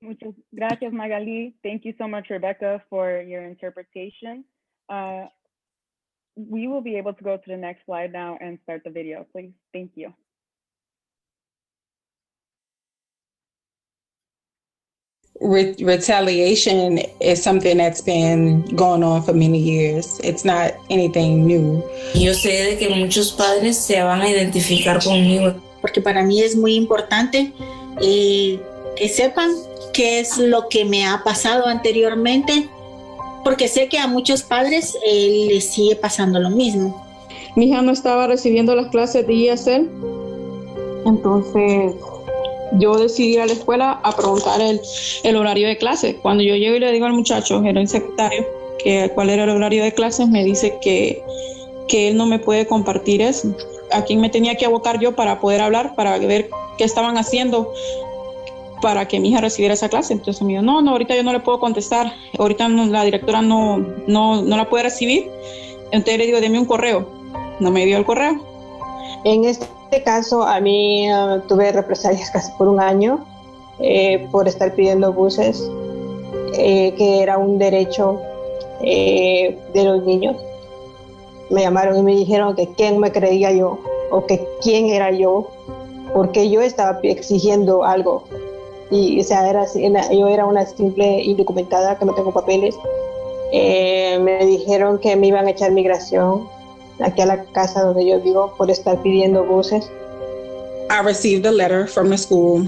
Muchas gracias, Magali. Thank you so much, Rebecca, for your interpretation. We will be able to go to the next slide now and start the video, please. Thank you. Retaliation is something that's been going on for many years. It's not anything new. Yo sé de que muchos padres se van a identificar conmigo. Porque para mí es muy importante que sepan qué es lo que me ha pasado anteriormente, porque sé que a muchos padres les sigue pasando lo mismo. Mi hija no estaba recibiendo las clases de ESL, entonces yo decidí ir a la escuela a preguntar el horario de clase. Cuando yo llego y le digo al muchacho, el secretario, que cuál era el horario de clases, me dice que él no me puede compartir eso. A quién me tenía que abocar yo para poder hablar, para ver qué estaban haciendo para que mi hija recibiera esa clase. Entonces me dijo, no, ahorita yo no le puedo contestar, ahorita la directora no la puede recibir. Entonces le digo, deme un correo. No me dio el correo. En este caso, a mí tuve represalias casi por un año por estar pidiendo buses, que era un derecho de los niños. Me llamaron y me dijeron que quién me creía yo, o que quién era yo, porque yo estaba exigiendo algo. Y o sea, yo era una simple indocumentada que no tengo papeles. Me dijeron que me iban a echar migración aquí a la casa donde yo vivo por estar pidiendo buses. I received a letter from the school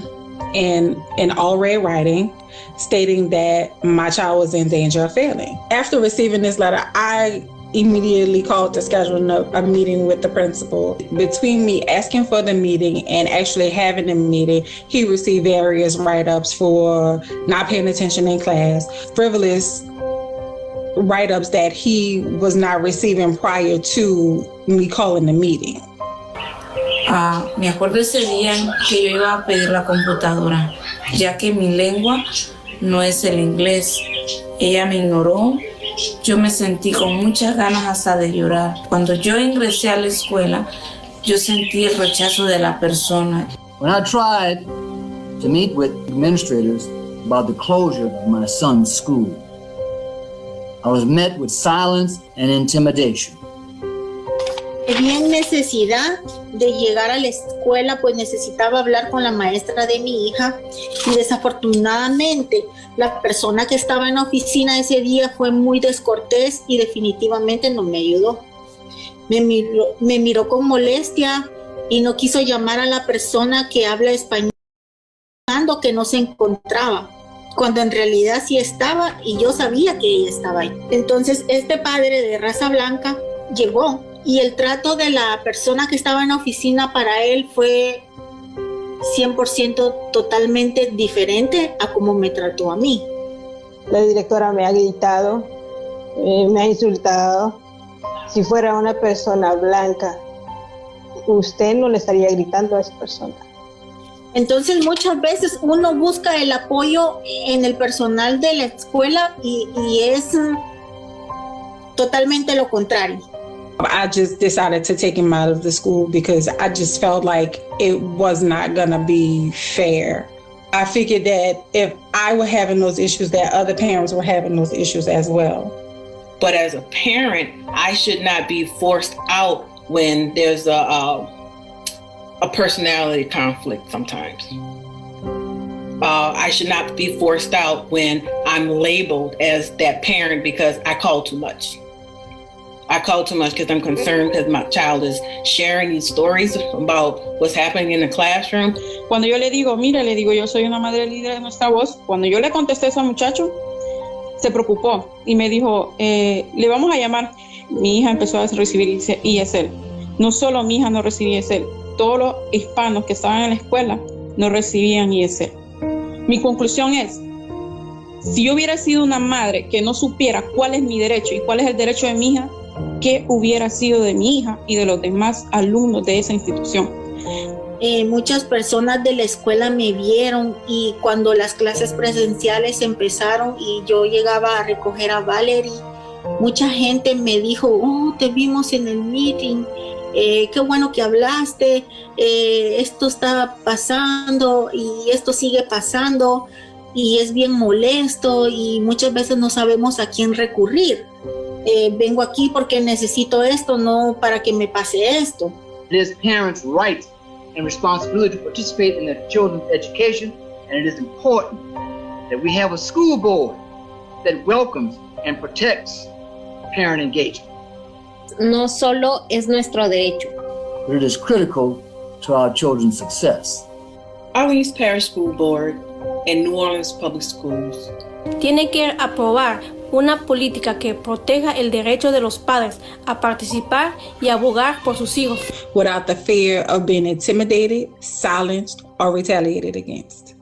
in all red writing stating that my child was in danger of failing. After receiving this letter, I immediately called to schedule a meeting with the principal. Between me asking for the meeting and actually having the meeting, he received various write-ups for not paying attention in class, frivolous write-ups that he was not receiving prior to me calling the meeting. Me acuerdo ese día en que yo iba a pedir la computadora, ya que mi lengua no es el inglés. Ella me ignoró. Yo me sentí con muchas ganas hasta de llorar. Cuando yo ingresé a la escuela, yo sentí el rechazo de la persona. When I tried to meet with administrators about the closure of my son's school, I was met with silence and intimidation. Vi en necesidad de llegar a la escuela, pues necesitaba hablar con la maestra de mi hija, y desafortunadamente la persona que estaba en la oficina ese día fue muy descortés y definitivamente no me ayudó. Me miró con molestia y no quiso llamar a la persona que habla español, que no se encontraba, cuando en realidad sí estaba y yo sabía que ella estaba ahí. Entonces este padre de raza blanca llegó y el trato de la persona que estaba en la oficina para él fue 100% totalmente diferente a cómo me trató a mí. La directora me ha gritado, me ha insultado. Si fuera una persona blanca, usted no le estaría gritando a esa persona. Entonces muchas veces uno busca el apoyo en el personal de la escuela y es totalmente lo contrario. I just decided to take him out of the school because I just felt like it was not gonna be fair. I figured that if I were having those issues, that other parents were having those issues as well. But as a parent, I should not be forced out when there's a personality conflict sometimes. I should not be forced out when I'm labeled as that parent because I call too much. I call too much because I'm concerned because my child is sharing these stories about what's happening in the classroom. Cuando yo le digo, mira, le digo, yo soy una madre líder de Nuestra Voz. Cuando yo le contesté eso al muchacho, se preocupó y me dijo, le vamos a llamar. Mi hija empezó a recibir ESL. No solo mi hija no recibía ESL, todos los hispanos que estaban en la escuela no recibían ESL. Mi conclusión es, si yo hubiera sido una madre que no supiera cuál es mi derecho y cuál es el derecho de mi hija, qué hubiera sido de mi hija y de los demás alumnos de esa institución. Muchas personas de la escuela me vieron y cuando las clases presenciales empezaron y yo llegaba a recoger a Valerie, mucha gente me dijo, oh, te vimos en el meeting, qué bueno que hablaste, esto está pasando y esto sigue pasando y es bien molesto y muchas veces no sabemos a quién recurrir. Vengo aquí porque necesito esto, no para que me pase esto. It is parents' right and responsibility to participate in their children's education, and it is important that we have a school board that welcomes and protects parent engagement. No solo es nuestro derecho. But it is critical to our children's success. Orleans Parish School Board and New Orleans Public Schools tiene que aprobar una política que proteja el derecho de los padres a participar y abogar por sus hijos, without the fear of being intimidated, silenced, or retaliated against.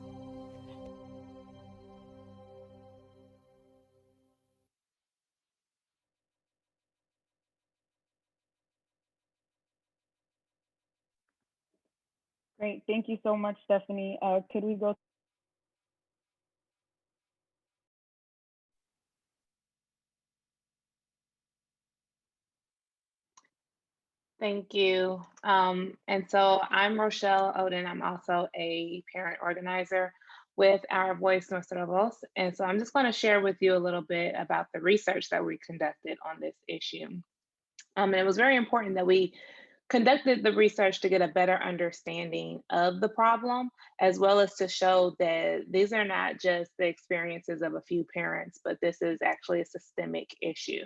Great. Thank you so much, Stephanie. Could we go? Thank you. And so I'm Rochelle Oden. I'm also a parent organizer with Our Voice Nuestra Voz. And so I'm just going to share with you a little bit about the research that we conducted on this issue. And it was very important that we conducted the research to get a better understanding of the problem, as well as to show that these are not just the experiences of a few parents, but this is actually a systemic issue.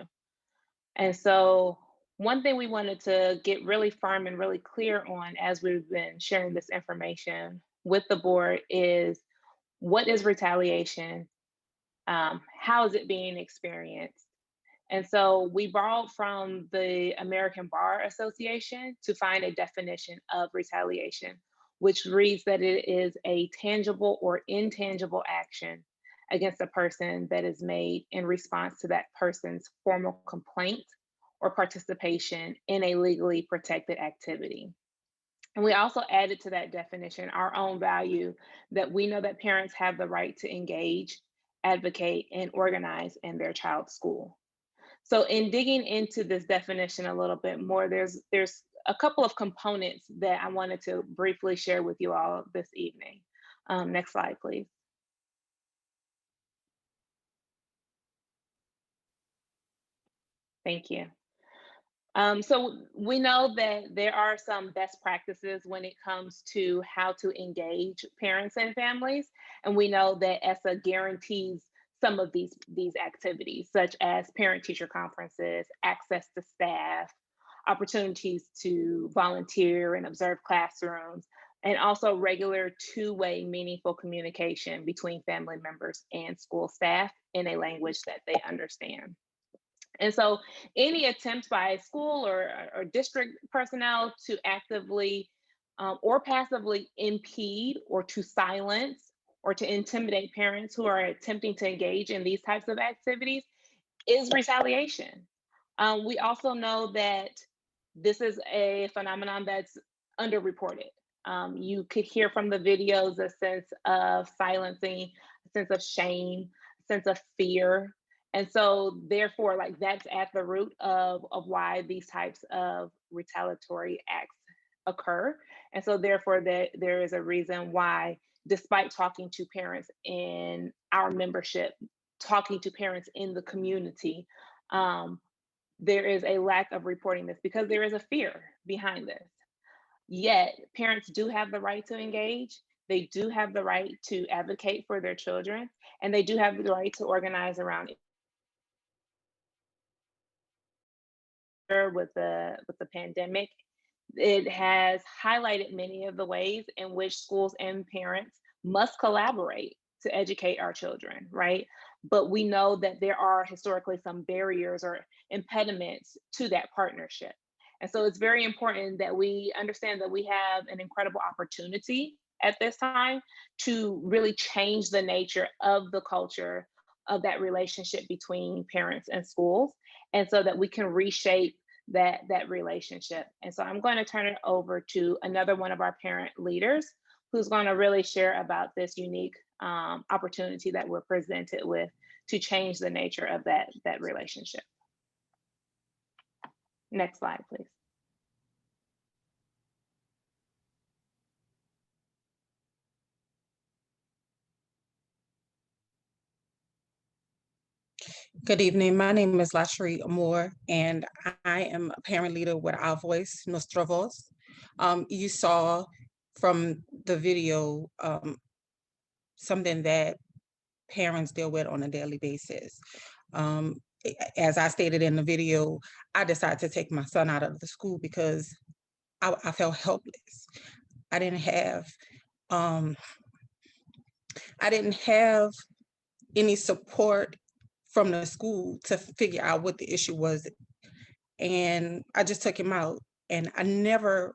And so one thing we wanted to get really firm and really clear on as we've been sharing this information with the board is, what is retaliation? How is it being experienced? And so we borrowed from the American Bar Association to find a definition of retaliation, which reads that it is a tangible or intangible action against a person that is made in response to that person's formal complaint or participation in a legally protected activity. And we also added to that definition our own value that we know that parents have the right to engage, advocate, and organize in their child's school. So in digging into this definition a little bit more, there's a couple of components that I wanted to briefly share with you all this evening. Next slide, please. Thank you. So we know that there are some best practices when it comes to how to engage parents and families. And we know that ESSA guarantees some of these activities, such as parent-teacher conferences, access to staff, opportunities to volunteer and observe classrooms, and also regular two-way meaningful communication between family members and school staff in a language that they understand. And so any attempt by school or district personnel to actively or passively impede or to silence or to intimidate parents who are attempting to engage in these types of activities is retaliation. We also know that this is a phenomenon that's underreported. You could hear from the videos a sense of silencing, a sense of shame, a sense of fear. And so therefore, like, that's at the root of why these types of retaliatory acts occur. And so therefore there is a reason why, despite talking to parents in our membership, talking to parents in the community, there is a lack of reporting this because there is a fear behind this. Yet parents do have the right to engage. They do have the right to advocate for their children, and they do have the right to organize around it. With the pandemic, it has highlighted many of the ways in which schools and parents must collaborate to educate our children, right? But we know that there are historically some barriers or impediments to that partnership. And so it's very important that we understand that we have an incredible opportunity at this time to really change the nature of the culture of that relationship between parents and schools, and so that we can reshape that relationship. And so I'm going to turn it over to another one of our parent leaders who's going to really share about this unique opportunity that we're presented with to change the nature of that relationship. Next slide, please. Good evening. My name is Lashery Moore, and I am a parent leader with Our Voice, Nuestra Voz. You saw from the video something that parents deal with on a daily basis. As I stated in the video, I decided to take my son out of the school because I felt helpless. I didn't have any support from the school to figure out what the issue was. And I just took him out, and I never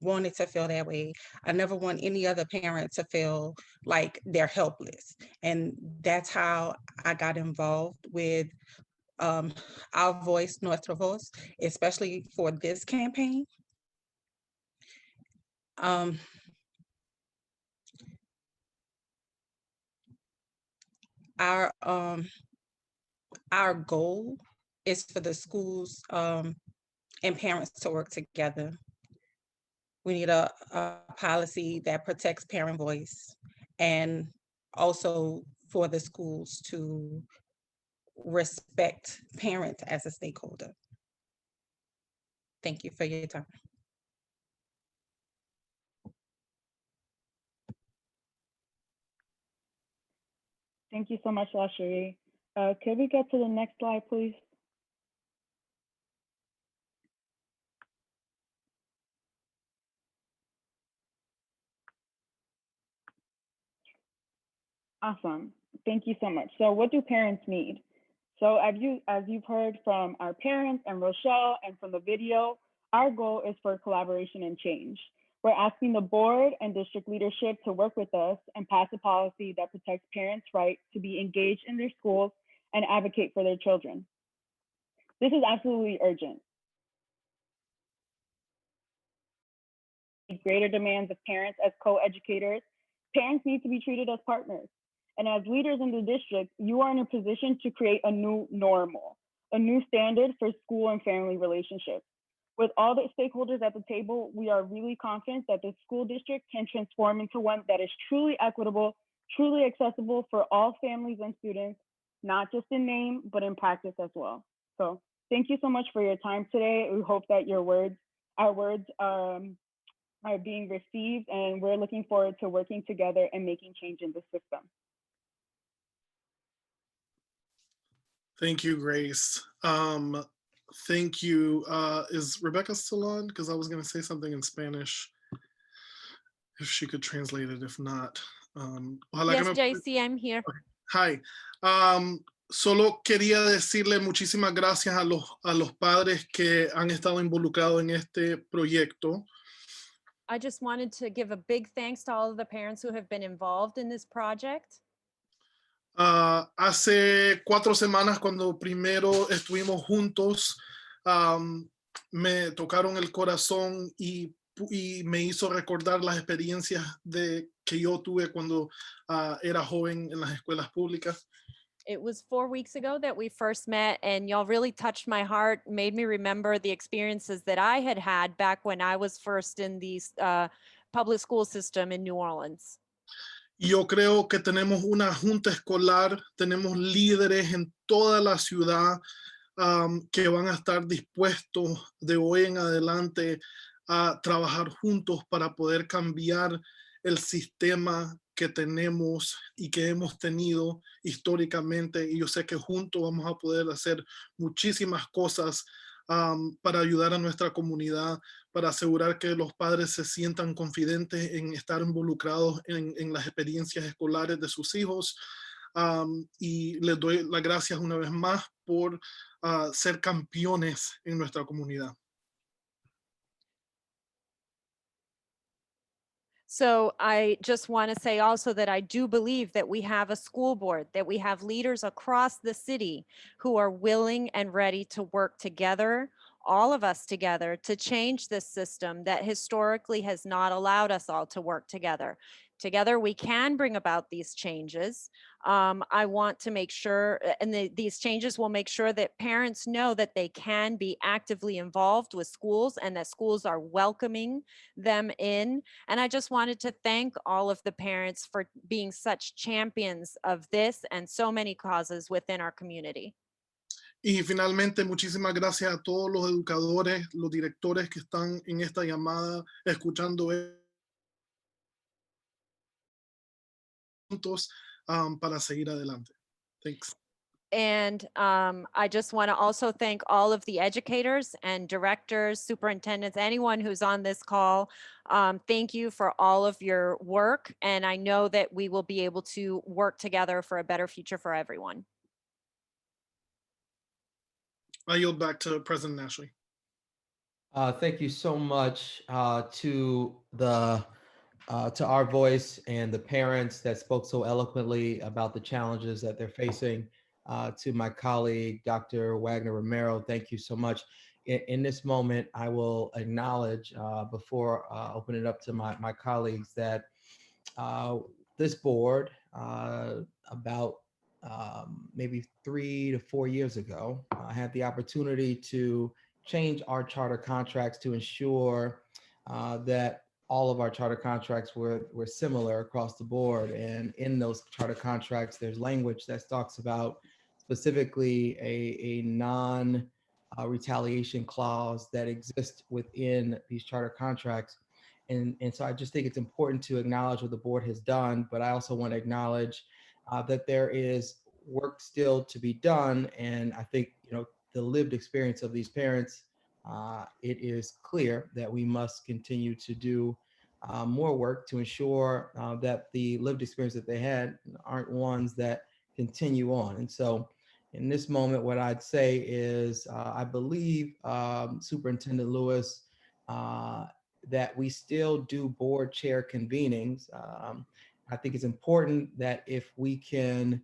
wanted to feel that way. I never want any other parent to feel like they're helpless. And that's how I got involved with Our Voice, Nuestra Voz, especially for this campaign. Our goal is for the schools and parents to work together. We need a policy that protects parent voice, and also for the schools to respect parents as a stakeholder. Thank you for your time. Thank you so much, Lashery. Could we get to the next slide, please? Awesome. Thank you so much. So what do parents need? So as you've heard from our parents and Rochelle and from the video, our goal is for collaboration and change. We're asking the board and district leadership to work with us and pass a policy that protects parents' right to be engaged in their schools and advocate for their children. This is absolutely urgent. Greater demands of parents as co-educators. Parents need to be treated as partners. And as leaders in the district, you are in a position to create a new normal, a new standard for school and family relationships. With all the stakeholders at the table, we are really confident that the school district can transform into one that is truly equitable, truly accessible for all families and students, not just in name, but in practice as well. So thank you so much for your time today. We hope that our words are being received, and we're looking forward to working together and making change in the system. Thank you, Grace. Thank you. Is Rebecca still on? Because I was going to say something in Spanish. If she could translate it, if not. Yes, JC, I'm here. Hi. Solo quería decirle muchísimas gracias a los padres que han estado involucrados en este proyecto. I just wanted to give a big thanks to all of the parents who have been involved in this project. Hace 4 semanas, cuando primero estuvimos juntos, me tocaron el corazón y me hizo recordar las experiencias que yo tuve cuando era joven en las escuelas públicas. It was 4 weeks ago that we first met, and y'all really touched my heart, made me remember the experiences that I had back when I was first in the public school system in New Orleans. Yo creo que tenemos una junta escolar, tenemos líderes en toda la ciudad que van a estar dispuestos de hoy en adelante a trabajar juntos para poder cambiar el sistema que tenemos y que hemos tenido históricamente. Y yo sé que juntos vamos a poder hacer muchísimas cosas para ayudar a nuestra comunidad, para asegurar que los padres se sientan confidentes en estar involucrados en las experiencias escolares de sus hijos. Y les doy las gracias una vez más por ser campeones en nuestra comunidad. So I just want to say also that I do believe that we have a school board, that we have leaders across the city who are willing and ready to work together all of us together to change this system that historically has not allowed us all to work together. Together, we can bring about these changes. I want to make sure, and these changes will make sure that parents know that they can be actively involved with schools and that schools are welcoming them in. And I just wanted to thank all of the parents for being such champions of this and so many causes within our community. Y finalmente, muchísimas gracias a todos los educadores, los directores que están en esta llamada, escuchando juntos para seguir adelante. Thanks. And I just want to also thank all of the educators and directors, superintendents, anyone who's on this call. Thank you for all of your work. And I know that we will be able to work together for a better future for everyone. I yield back to President Ashley. Thank you so much to our voice and the parents that spoke so eloquently about the challenges that they're facing. To my colleague, Dr. Wagner Romero, thank you so much. In this moment, I will acknowledge before opening it up to my colleagues that this board, about maybe 3 to 4 years ago, had the opportunity to change our charter contracts to ensure that all of our charter contracts were similar across the board. And in those charter contracts, there's language that talks about specifically a non-retaliation clause that exists within these charter contracts. And so I just think it's important to acknowledge what the board has done, but I also want to acknowledge that there is work still to be done. And I think, the lived experience of these parents, it is clear that we must continue to do more work to ensure that the lived experience that they had aren't ones that continue on. And so in this moment, what I'd say is, I believe, Superintendent Lewis, that we still do board chair convenings. I think it's important that if we can,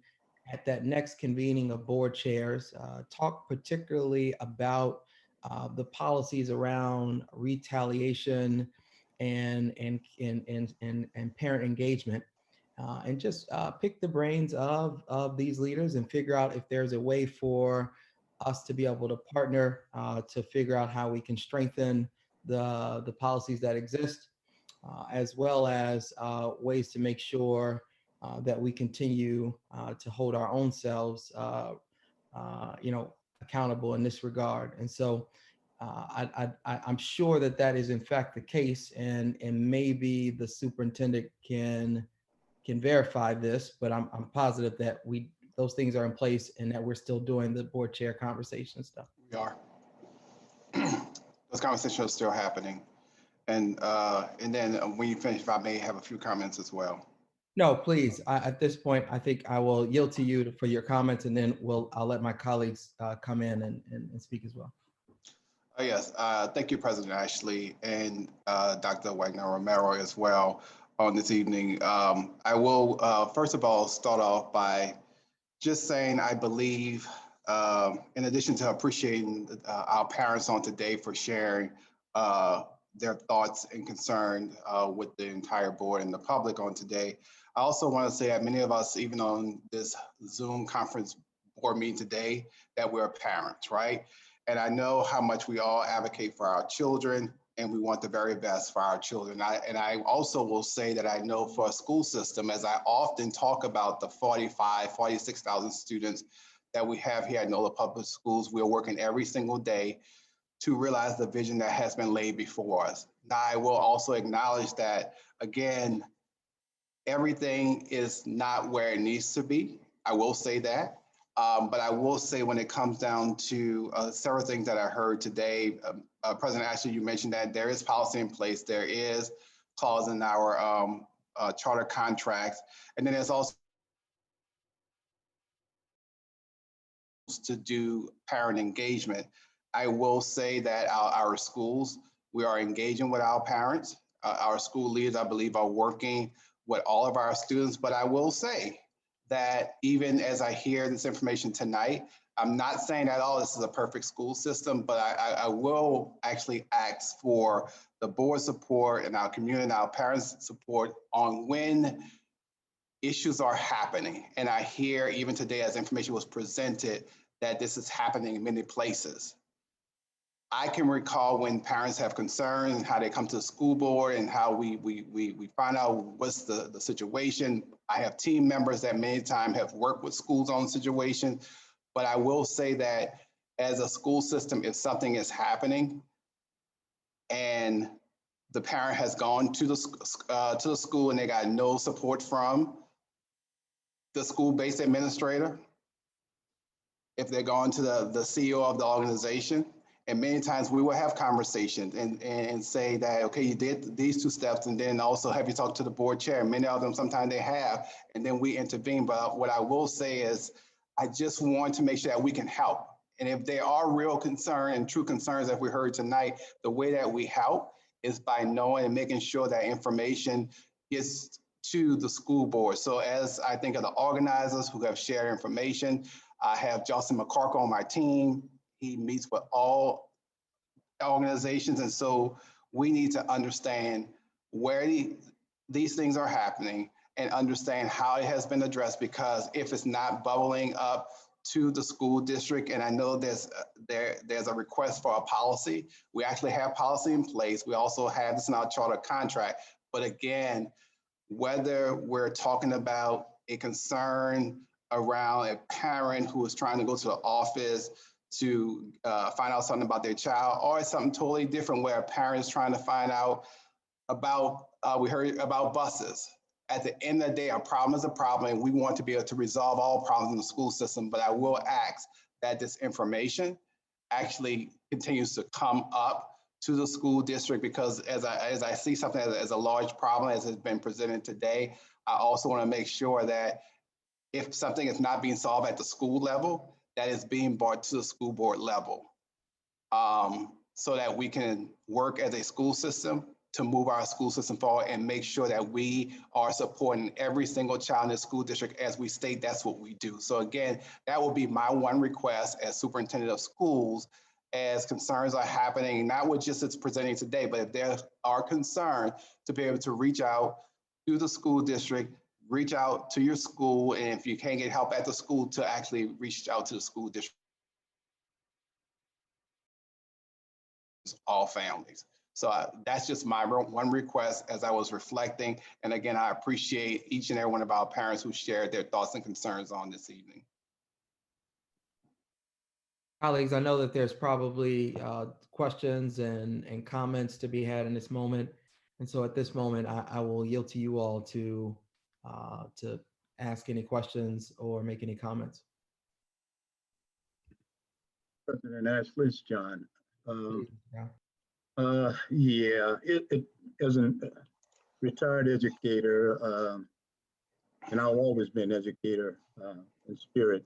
at that next convening of board chairs, talk particularly about the policies around retaliation and parent engagement, and just pick the brains of these leaders and figure out if there's a way for us to be able to partner to figure out how we can strengthen the policies that exist, as well as ways to make sure that we continue to hold our own selves, accountable in this regard. And so I'm sure that is in fact the case, and maybe the superintendent can verify this, but I'm positive that those things are in place and that we're still doing the board chair conversation stuff. We are. Those conversations are still happening. And then when you finish, if I may have a few comments as well. No, please. At this point, I think I will yield to you for your comments, and then I'll let my colleagues come in and speak as well. Yes, thank you, President Ashley, and Dr. Wagner Romero as well on this evening. I will, first of all, start off by just saying I believe, in addition to appreciating our parents on today for sharing their thoughts and concern with the entire board and the public on today, I also want to say that many of us, even on this Zoom conference board meeting today, that we're parents, right? And I know how much we all advocate for our children, and we want the very best for our children. And I also will say that I know for a school system, as I often talk about the 46,000 students that we have here at NOLA Public Schools, we're working every single day to realize the vision that has been laid before us. Now, I will also acknowledge that, again, everything is not where it needs to be. I will say that. But I will say when it comes down to several things that I heard today, President Ashley, you mentioned that there is policy in place. There is clause in our charter contracts. And then there's also to do parent engagement. I will say that our schools, we are engaging with our parents. Our school leaders, I believe, are working with all of our students. But I will say that even as I hear this information tonight, I'm not saying at all this is a perfect school system, but I will actually ask for the board support and our community and our parents' support on when issues are happening. And I hear even today as information was presented that this is happening in many places. I can recall when parents have concerns, how they come to the school board and how we find out what's the situation. I have team members that many times have worked with schools on situations, but I will say that as a school system, if something is happening and the parent has gone to the school and they got no support from the school-based administrator, if they're going to the CEO of the organization, and many times we will have conversations and say that, okay, you did these 2 steps, and then also have you talked to the board chair. Many of them, sometimes they have, and then we intervene. But what I will say is, I just want to make sure that we can help. And if there are real concerns and true concerns that we heard tonight, the way that we help is by knowing and making sure that information gets to the school board. So as I think of the organizers who have shared information, I have Justin McCorkle on my team. He meets with all organizations. And so we need to understand where these things are happening and understand how it has been addressed, because if it's not bubbling up to the school district, and I know there's a request for a policy. We actually have policy in place. We also have this in our charter contract. But again, whether we're talking about a concern around a parent who is trying to go to the office to find out something about their child, or something totally different where a parent is trying to find out about, we heard about buses. At the end of the day, a problem is a problem, and we want to be able to resolve all problems in the school system. But I will ask that this information actually continues to come up to the school district, because as I see something as a large problem as has been presented today, I also want to make sure that if something is not being solved at the school level, that is being brought to the school board level, so that we can work as a school system to move our school system forward and make sure that we are supporting every single child in the school district. As we state, that's what we do. So again, that will be my one request as superintendent of schools, as concerns are happening, not with just it's presenting today, but if there are concerns, to be able to reach out to the school district, reach out to your school, and if you can't get help at the school, to actually reach out to the school district, all families. So that's just my one request as I was reflecting. And again, I appreciate each and every one of our parents who shared their thoughts and concerns on this evening. Colleagues, I know that there's probably questions and comments to be had in this moment. And so at this moment, I will yield to you all to ask any questions or make any comments. President Ashley, it's John. Yeah. As a retired educator, and I've always been an educator in spirit,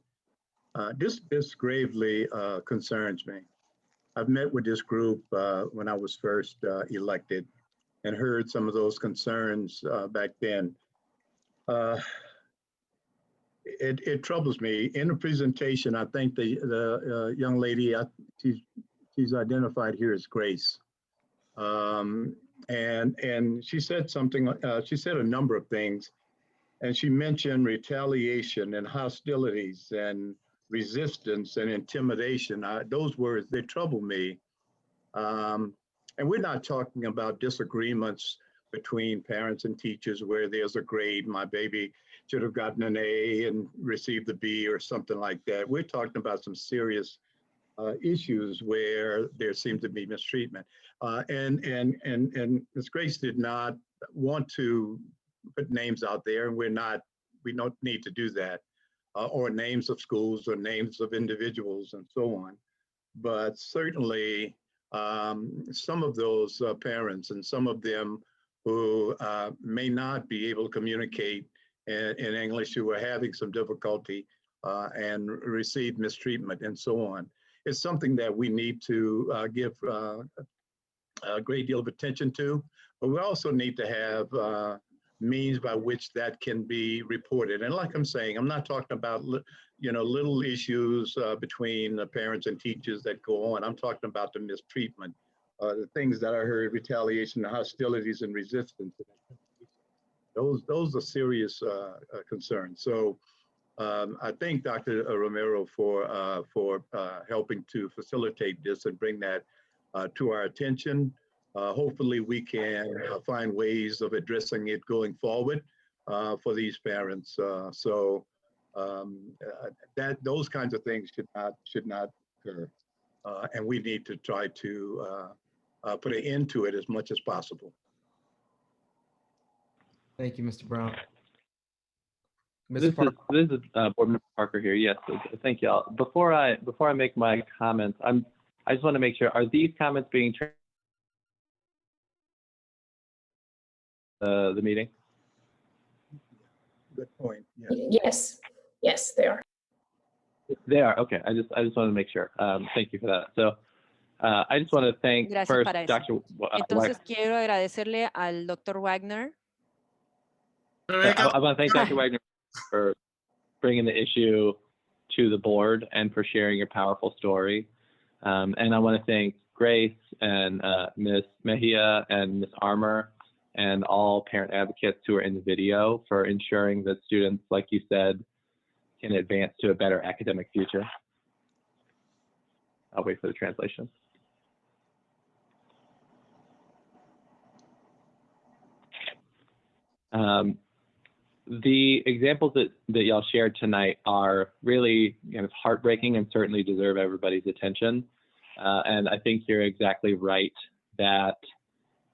this gravely concerns me. I've met with this group when I was first elected and heard some of those concerns back then. It troubles me. In the presentation, I think the young lady, she's identified here as Grace. And she said something, she said a number of things, and she mentioned retaliation and hostilities and resistance and intimidation. Those words, they trouble me. And we're not talking about disagreements between parents and teachers where there's a grade, my baby should have gotten an A and received a B or something like that. We're talking about some serious issues where there seems to be mistreatment. And Ms. Grace did not want to put names out there, and we don't need to do that, or names of schools or names of individuals and so on. But certainly some of those parents and some of them who may not be able to communicate in English, who are having some difficulty and receive mistreatment and so on. It's something that we need to give a great deal of attention to, but we also need to have means by which that can be reported. And like I'm saying, I'm not talking about, little issues between the parents and teachers that go on. I'm talking about the mistreatment, the things that I heard, retaliation, hostilities, and resistance. Those are serious concerns. So I thank Dr. Romero for helping to facilitate this and bring that to our attention. Hopefully we can find ways of addressing it going forward for these parents. Those kinds of things should not occur. And we need to try to put an end to it as much as possible. Thank you, Mr. Brown. This is Board Member Parker here. Yes, thank you all. Before I make my comments, I just want to make sure, are these comments being the meeting? Good point. Yes, they are. They are, okay. I just wanted to make sure. Thank you for that. So I just want to thank Gracias first para eso. Dr. Entonces quiero agradecerle al Dr. Wagner. I want to thank Dr. Wagner for bringing the issue to the board and for sharing your powerful story. And I want to thank Grace and Ms. Mejia and Ms. Armour and all parent advocates who are in the video for ensuring that students, like you said, can advance to a better academic future. I'll wait for the translation. The examples that y'all shared tonight are really kind of heartbreaking and certainly deserve everybody's attention. And I think you're exactly right that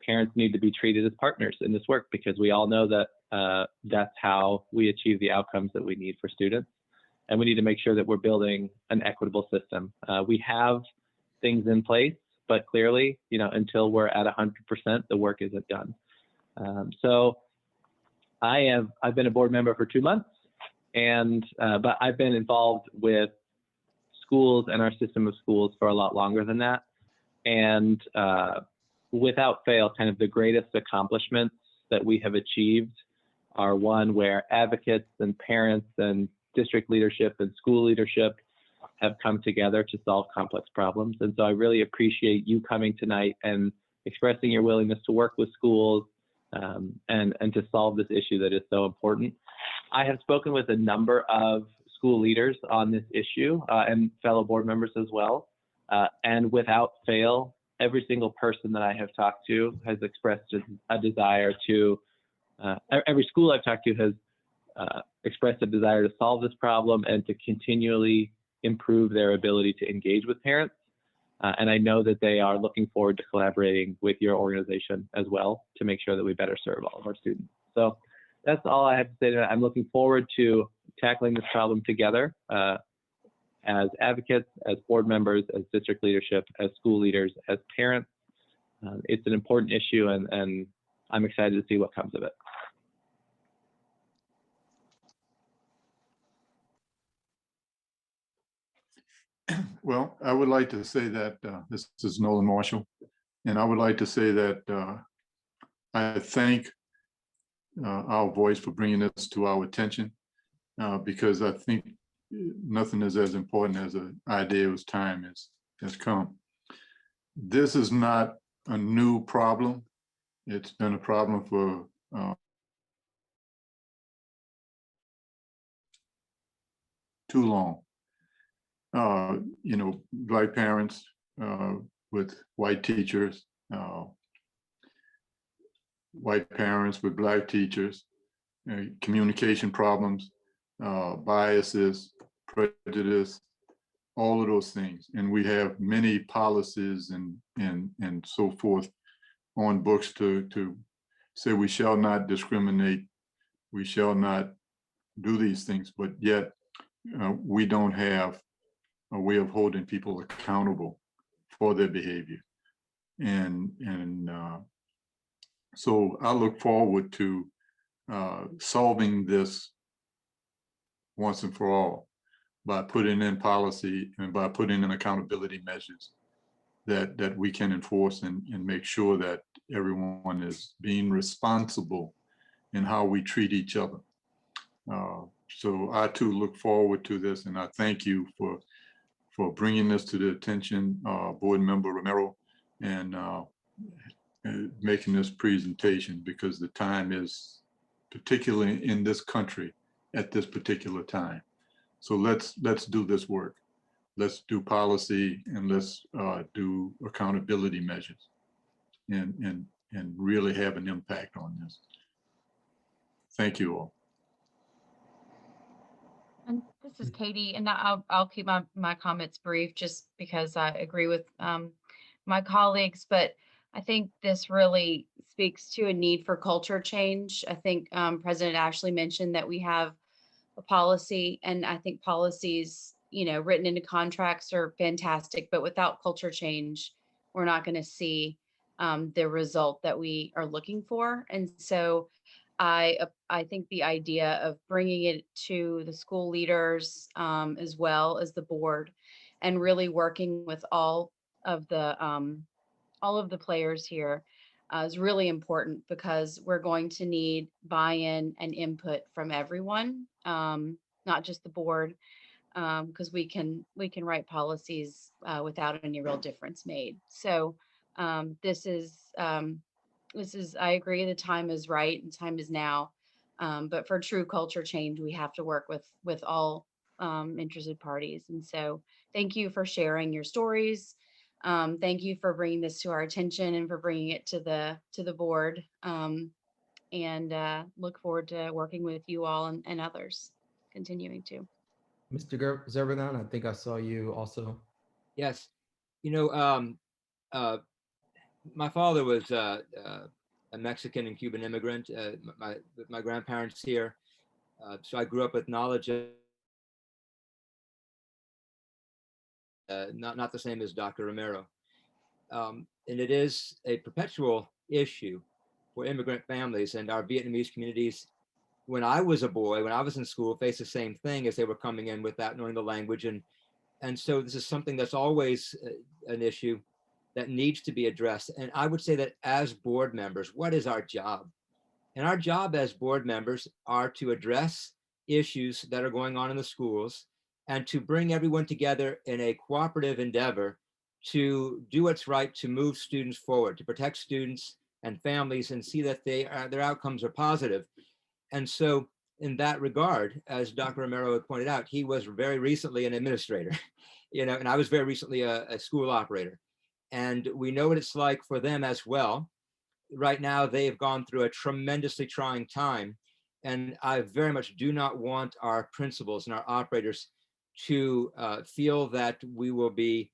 parents need to be treated as partners in this work, because we all know that that's how we achieve the outcomes that we need for students. And we need to make sure that we're building an equitable system. We have things in place, but clearly, until we're at 100%, the work isn't done. So I've been a board member for 2 months, but I've been involved with schools and our system of schools for a lot longer than that. And without fail, kind of the greatest accomplishments that we have achieved are one where advocates and parents and district leadership and school leadership have come together to solve complex problems. And so I really appreciate you coming tonight and expressing your willingness to work with schools and to solve this issue that is so important. I have spoken with a number of school leaders on this issue and fellow board members as well. And without fail, every single person that I have talked to has expressed a desire to, every school I've talked to has expressed a desire to solve this problem and to continually improve their ability to engage with parents. And I know that they are looking forward to collaborating with your organization as well to make sure that we better serve all of our students. So that's all I have to say tonight. I'm looking forward to tackling this problem together as advocates, as board members, as district leadership, as school leaders, as parents. It's an important issue, and I'm excited to see what comes of it. Well, I would like to say that this is Nolan Marshall, and I would like to say that I thank our voice for bringing this to our attention, because I think nothing is as important as an idea whose time has come. This is not a new problem. It's been a problem for too long. Black parents with white teachers, white parents with black teachers, communication problems, biases, prejudice, all of those things. And we have many policies and so forth on books to say we shall not discriminate, we shall not do these things, but yet we don't have a way of holding people accountable for their behavior. And so I look forward to solving this once and for all by putting in policy and by putting in accountability measures that we can enforce and make sure that everyone is being responsible in how we treat each other. So I too look forward to this, and I thank you for bringing this to the attention, Board Member Romero, and making this presentation, because the time is, particularly in this country, at this particular time. So let's do this work. Let's do policy, and let's do accountability measures, and really have an impact on this. Thank you all. And this is Katie, and I'll keep my comments brief, just because I agree with my colleagues, but I think this really speaks to a need for culture change. I think President Ashley mentioned that we have a policy, and I think policies, written into contracts are fantastic, but without culture change, we're not going to see the result that we are looking for. And so I think the idea of bringing it to the school leaders as well as the board, and really working with all of the players here is really important, because we're going to need buy-in and input from everyone, not just the board, because we can write policies without any real difference made. So this is, I agree, the time is right and time is now. But for true culture change, we have to work with all interested parties. And so thank you for sharing your stories. Thank you for bringing this to our attention and for bringing it to the board. And look forward to working with you all and others, continuing to. Mr. Zerbegon, I think I saw you also. Yes. My father was a Mexican and Cuban immigrant. My grandparents here. So I grew up with knowledge of not the same as Dr. Romero. And it is a perpetual issue for immigrant families, and our Vietnamese communities, when I was a boy, when I was in school, faced the same thing as they were coming in without knowing the language. And so this is something that's always an issue that needs to be addressed. And I would say that as board members, what is our job? And our job as board members are to address issues that are going on in the schools, and to bring everyone together in a cooperative endeavor to do what's right, to move students forward, to protect students and families, and see that their outcomes are positive. And so in that regard, as Dr. Romero had pointed out, he was very recently an administrator, and I was very recently a school operator. And we know what it's like for them as well. Right now, they have gone through a tremendously trying time. And I very much do not want our principals and our operators to feel that we will be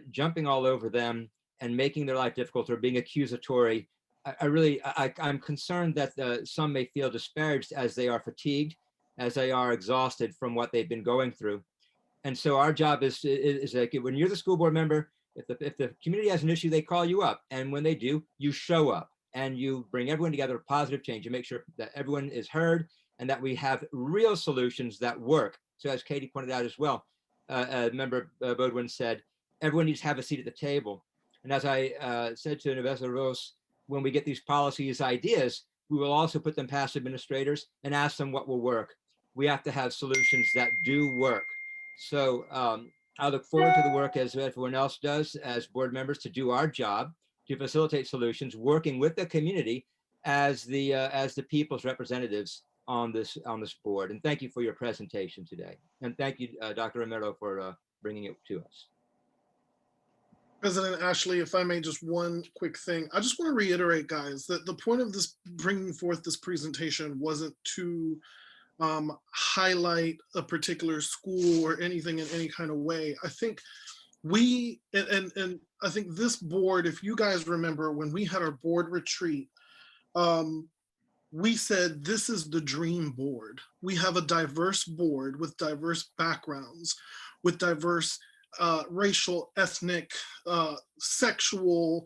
jumping all over them and making their life difficult or being accusatory. I'm concerned that some may feel disparaged as they are fatigued, as they are exhausted from what they've been going through. And so our job is like, when you're the school board member, if the community has an issue, they call you up. And when they do, you show up and you bring everyone together, a positive change, and make sure that everyone is heard and that we have real solutions that work. So as Katie pointed out as well, Member Beaudoin said, everyone needs to have a seat at the table. And as I said to Nevesa Rose, when we get these policies ideas, we will also put them past administrators and ask them what will work. We have to have solutions that do work. So I look forward to the work, as everyone else does as board members, to do our job, to facilitate solutions, working with the community as the people's representatives on this board. And thank you for your presentation today. And thank you, Dr. Romero, for bringing it to us. President Ashley, if I may, just one quick thing. I just want to reiterate, guys, that the point of this bringing forth this presentation wasn't to highlight a particular school or anything in any kind of way. I think we, and I think this board, if you guys remember when we had our board retreat, we said this is the dream board. We have a diverse board with diverse backgrounds, with diverse racial, ethnic, sexual,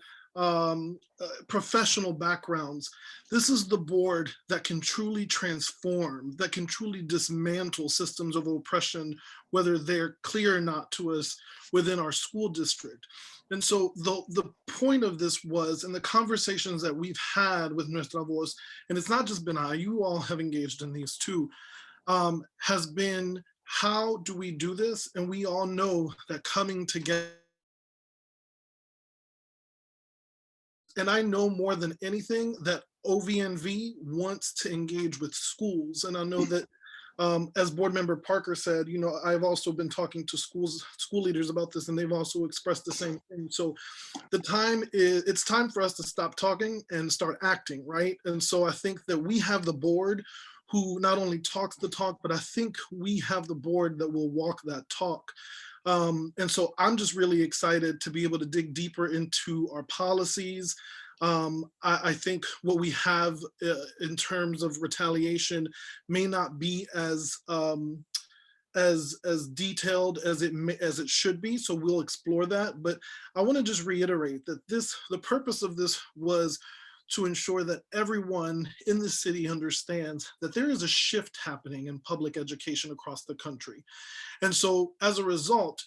professional backgrounds. This is the board that can truly transform, that can truly dismantle systems of oppression, whether they're clear or not to us within our school district. And so the point of this was, in the conversations that we've had with Nuestra Voz, and it's not just been I, you all have engaged in these too, has been, how do we do this? And we all know that coming together, and I know more than anything that OVNV wants to engage with schools. And I know that as board member Parker said, you know, I've also been talking to school leaders about this, and they've also expressed the same thing. So it's time for us to stop talking and start acting, right? And so I think that we have the board who not only talks the talk, but I think we have the board that will walk that talk. And so I'm just really excited to be able to dig deeper into our policies. I think what we have in terms of retaliation may not be as detailed as it should be. So we'll explore that. But I want to just reiterate that the purpose of this was to ensure that everyone in the city understands that there is a shift happening in public education across the country. And so as a result,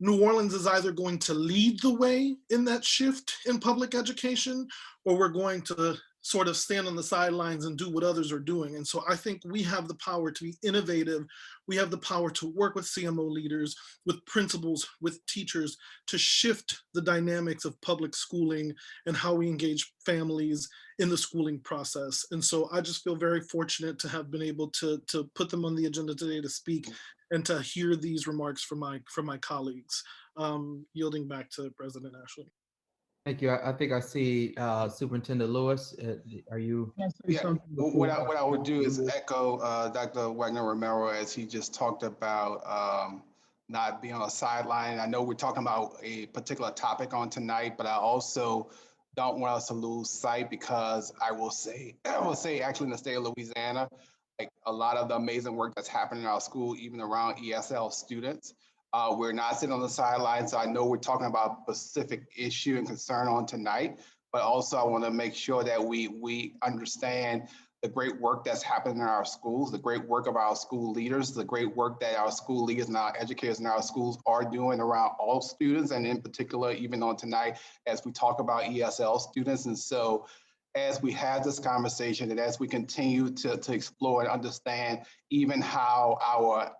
New Orleans is either going to lead the way in that shift in public education, or we're going to sort of stand on the sidelines and do what others are doing. And so I think we have the power to be innovative. We have the power to work with CMO leaders, with principals, with teachers, to shift the dynamics of public schooling and how we engage families in the schooling process. And so I just feel very fortunate to have been able to put them on the agenda today to speak and to hear these remarks from my colleagues. Yielding back to President Ashley. Thank you. I think I see Superintendent Lewis. Are you? Yeah, what I would do is echo Dr. Wagner Romero as he just talked about not being on a sideline. I know we're talking about a particular topic on tonight, but I also don't want us to lose sight, because I will say actually in the state of Louisiana, like a lot of the amazing work that's happening in our school, even around ESL students. We're not sitting on the sidelines. So I know we're talking about a specific issue and concern on tonight, but also I want to make sure that we understand the great work that's happening in our schools, the great work of our school leaders, the great work that our school leaders and our educators in our schools are doing around all students, and in particular, even on tonight, as we talk about ESL students. And so as we have this conversation and as we continue to explore and understand even how our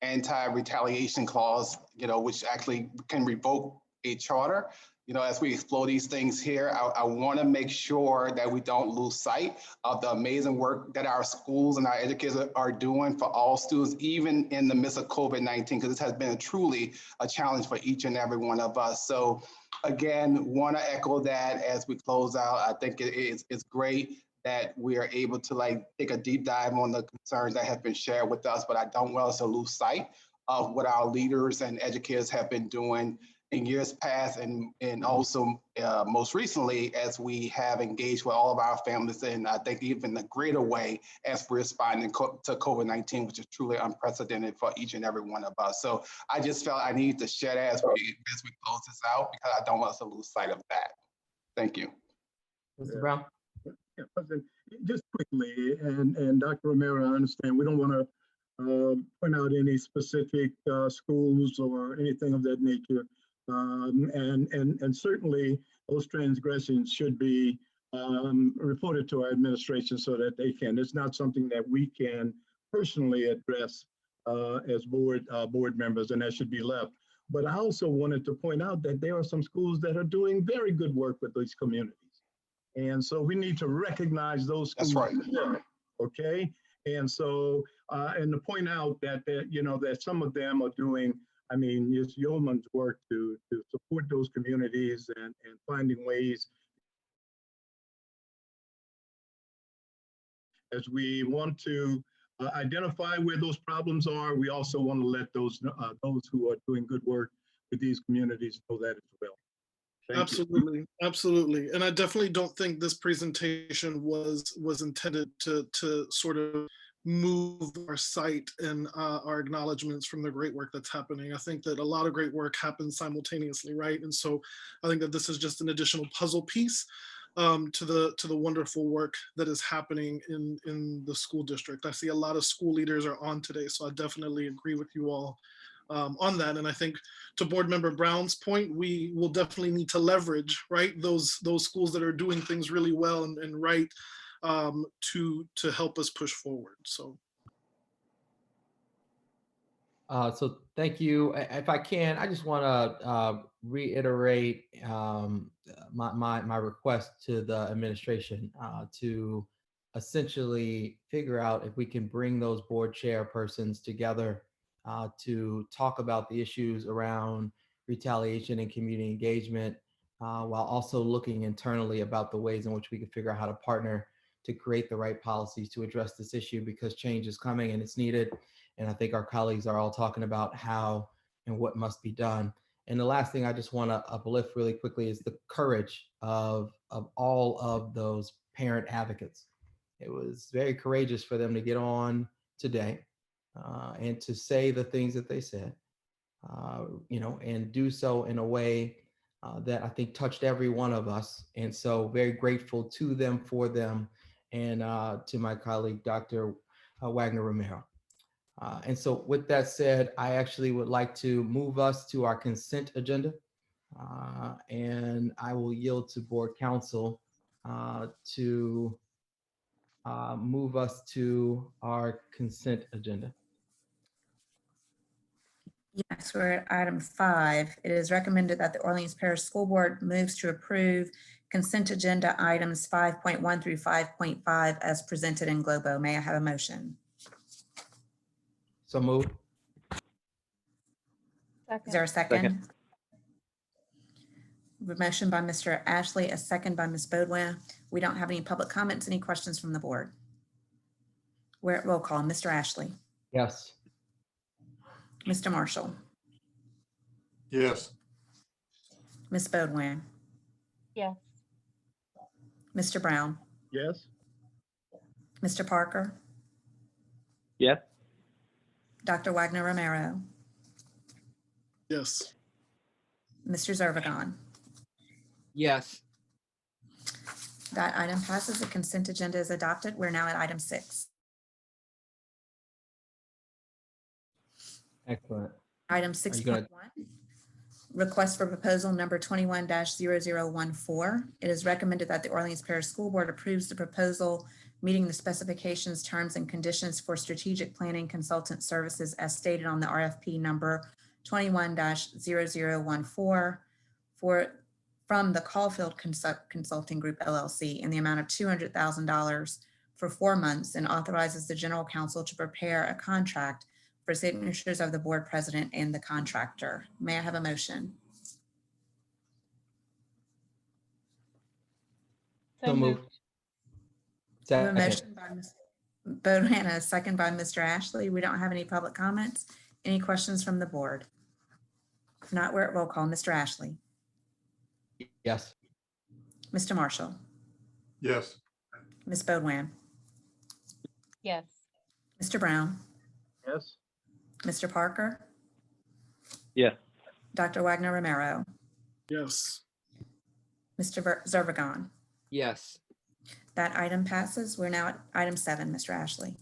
anti-retaliation clause, you know, which actually can revoke a charter, you know, as we explore these things here, I want to make sure that we don't lose sight of the amazing work that our schools and our educators are doing for all students, even in the midst of COVID-19, because this has been truly a challenge for each and every one of us. So again, want to echo that as we close out. I think it's great that we are able to take a deep dive on the concerns that have been shared with us, but I don't want us to lose sight of what our leaders and educators have been doing in years past, and also most recently, as we have engaged with all of our families, and I think even a greater way as we're responding to COVID-19, which is truly unprecedented for each and every one of us. So I just felt I needed to share that as we close this out, because I don't want us to lose sight of that. Thank you. Mr. Brown? Yeah, President, just quickly, and Dr. Romero, I understand we don't want to point out any specific schools or anything of that nature. And certainly those transgressions should be reported to our administration so that they can. It's not something that we can personally address as board members, and that should be left. But I also wanted to point out that there are some schools that are doing very good work with these communities. And so we need to recognize those schools. That's right. Okay. And so, and to point out that, you know, that some of them are doing, I mean, it's yeoman's work to support those communities and finding ways. As we want to identify where those problems are, we also want to let those who are doing good work with these communities know that as well. Absolutely, absolutely. And I definitely don't think this presentation was intended to sort of move our site and our acknowledgements from the great work that's happening. I think that a lot of great work happens simultaneously, right? And so I think that this is just an additional puzzle piece to the wonderful work that is happening in the school district. I see a lot of school leaders are on today, so I definitely agree with you all on that. And I think to Board Member Brown's point, we will definitely need to leverage, right, those schools that are doing things really well and right, to help us push forward. So thank you. If I can, I just want to reiterate my request to the administration to essentially figure out if we can bring those board chairpersons together to talk about the issues around retaliation and community engagement, while also looking internally about the ways in which we can figure out how to partner to create the right policies to address this issue, because change is coming and it's needed. And I think our colleagues are all talking about how and what must be done. And the last thing I just want to uplift really quickly is the courage of all of those parent advocates. It was very courageous for them to get on today and to say the things that they said, and do so in a way that I think touched every one of us. And so very grateful to them, for them, and to my colleague, Dr. Wagner Romero. And so with that said, I actually would like to move us to our consent agenda. And I will yield to Board Counsel to move us to our consent agenda. Yes, we're at item 5. It is recommended that the Orleans Parish School Board moves to approve consent agenda items 5.1 through 5.5 as presented in Globo. May I have a motion? So moved. Is there a second? A motion by Mr. Ashley, a second by Ms. Baudouin. We don't have any public comments. Any questions from the board? We're at roll call. Mr. Ashley. Yes. Mr. Marshall. Yes. Ms. Baudouin. Yes. Mr. Brown. Yes. Mr. Parker. Yes. Dr. Wagner Romero. yes. Mr. Zervigon. Yes. That item passes. The consent agenda is adopted. We're now at item 6. Excellent. Item 6.1, request for proposal number 21-0014. It is recommended that the Orleans Parish School Board approves the proposal meeting the specifications, terms, and conditions for strategic planning consultant services as stated on the RFP number 21-0014 from the Caulfield Consulting Group LLC in the amount of $200,000 for 4 months, and authorizes the General Counsel to prepare a contract for signatures of the board president and the contractor. May I have a motion? So moved. I have a Second. motion by Ms. Baudouin, a second by Mr. Ashley. We don't have any public comments. Any questions from the board? If not, we're at roll call. Mr. Ashley. Yes. Mr. Marshall. Yes. Ms. Baudouin. Yes. Mr. Brown. Yes. Mr. Parker. Yes. Dr. Wagner Romero. Yes. Mr. Zervigon. Yes. That item passes. We're now at item 7, Mr. Ashley.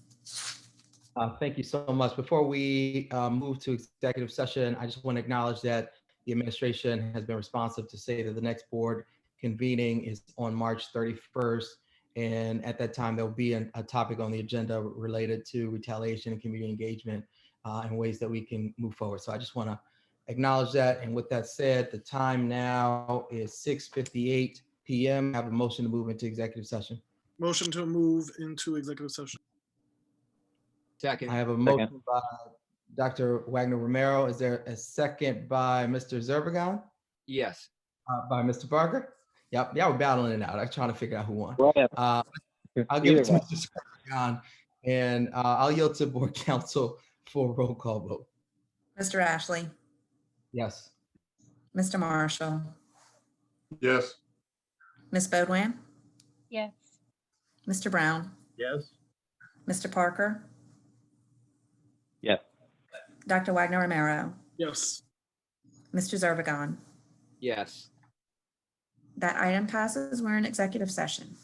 Thank you so much. Before we move to executive session, I just want to acknowledge that the administration has been responsive to say that the next board convening is on March 31st. And at that time, there'll be a topic on the agenda related to retaliation and community engagement and ways that we can move forward. So I just want to acknowledge that. And with that said, the time now is 6:58 p.m. I have a motion to move into executive session. Motion to move into executive session. Second. I have a motion by Dr. Wagner Romero. Is there a second by Mr. Zervigon? Yes. By Mr. Parker? Yep, yeah, we're battling it out. I'm trying to figure out who won. Right. I'll give it to Mr. Zervigon, and I'll yield to Board Counsel for a roll call vote. Mr. Ashley. Yes. Mr. Marshall. Yes. Ms. Baudouin. Yes. Mr. Brown. Yes. Mr. Parker. Dr. Wagner Romero, Yes. Mr. Zervigon. Yes. That item passes. We're in executive session.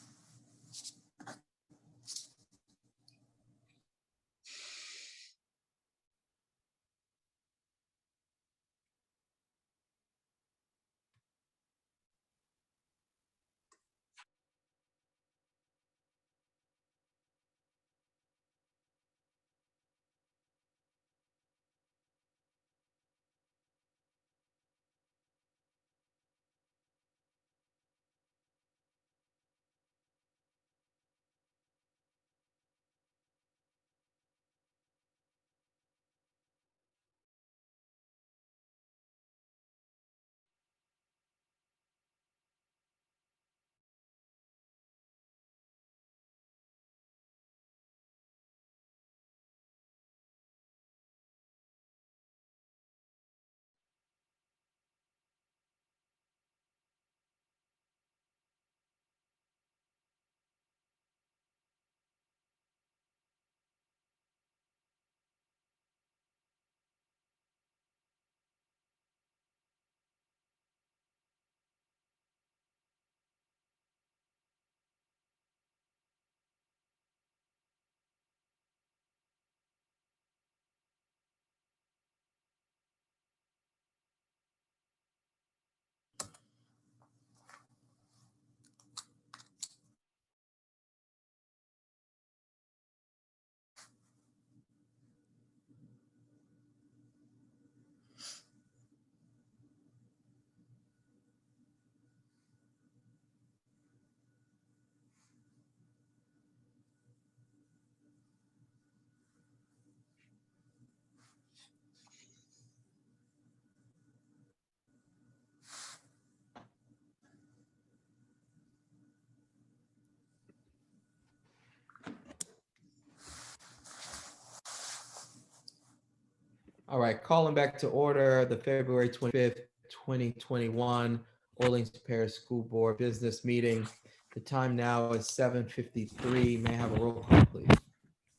All right, calling back to order the February 25th, 2021 Orleans Parish School Board Business Meeting. The time now is 7:53. May I have a roll call, please?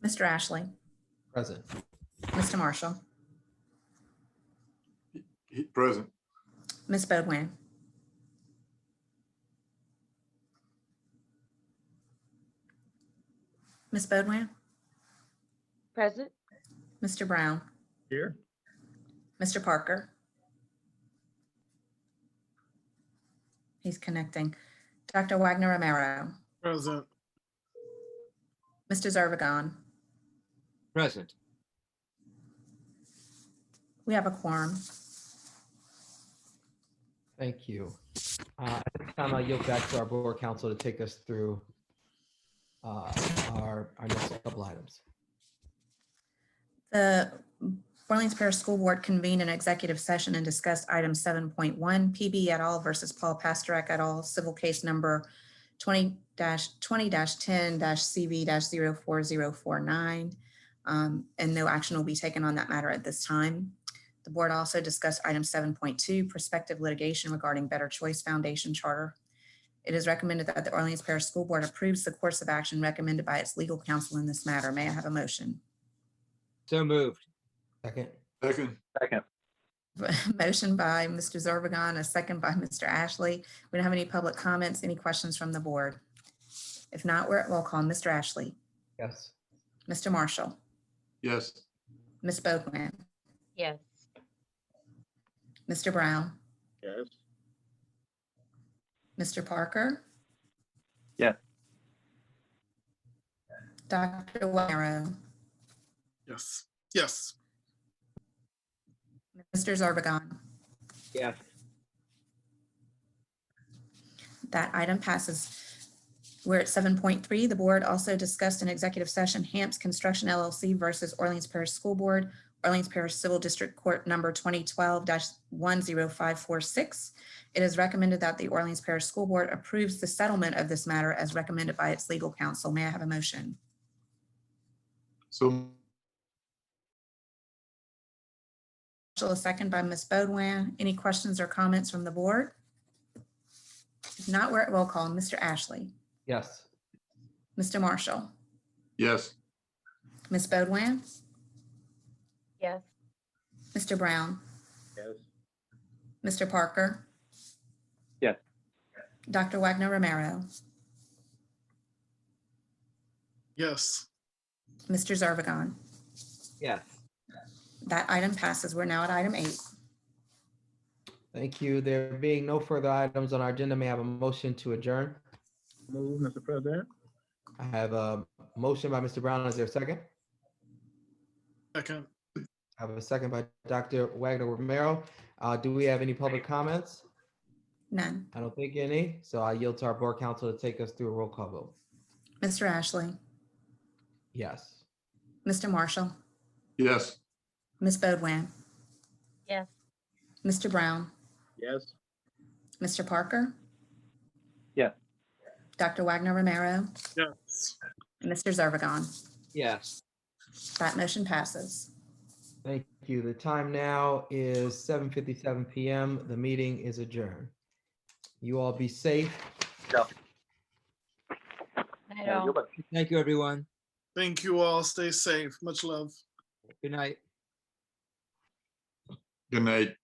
Mr. Ashley, Present. Mr. Marshall, Present. Ms. Bodwin, Ms. Bodwin, Present. Mr. Brown, Here. Mr. Parker. He's connecting. Dr. Wagner Romero, Present. Mr. Zervigon. Present. We have a quorum. Thank you. At this time, I'll yield back to our board counsel to take us through our next couple items. The Orleans Parish School Board convened an executive session and discussed item 7.1, PB et al. Versus Paul Pastorek et al. Civil case number 20-10-CV-04049. And no action will be taken on that matter at this time. The board also discussed item 7.2, prospective litigation regarding Better Choice Foundation charter. It is recommended that the Orleans Parish School Board approves the course of action recommended by its legal counsel in this matter. May I have a motion? So moved. Second. Second. Second. Motion by Mr. Zervigon, a second by Mr. Ashley. We don't have any public comments. Any questions from the board? If not, we're at roll call. Mr. Ashley, Yes. Mr. Marshall, Yes. Ms. Bodwin, Yes. Mr. Brown, Yes. Mr. Parker, Yes. Dr. Wagner, Yes. Yes. Mr. Zervigon. Yes. That item passes. We're at 7.3. The board also discussed in executive session Hamps Construction LLC versus Orleans Parish School Board, Orleans Parish Civil District Court number 2012-10546. It is recommended that the Orleans Parish School Board approves the settlement of this matter as recommended by its legal counsel. May I have a motion? So A second by Ms. Bodwin. Any questions or comments from the board? If not, we're at roll call. Mr. Ashley, Yes. Mr. Marshall, yes. Ms. Bodwin, Yes. Mr. Brown, Yes. Mr. Parker, Yes. Dr. Wagner Romero, Yes. Mr. Zervigon. Yes. That item passes. We're now at item 8. Thank you. There being no further items on our agenda, may I have a motion to adjourn? Move, Mr. President. I have a motion by Mr. Brown. Is there a second? Second. I have a second by Dr. Wagner Romero. Do we have any public comments? None. I don't think any, so I yield to our board counsel to take us through a roll call vote. Mr. Ashley, Yes. Mr. Marshall, Yes. Ms. Bodwin, Yes. Mr. Brown, Yes. Mr. Parker, Yes. Dr. Wagner Romero, Yes. and Mr. Zervigon. Yes. That motion passes. Thank you. The time now is 7:57 PM. The meeting is adjourned. You all be safe. Night all. Thank you, everyone. Thank you all. Stay safe. Much love. Good night. Good night.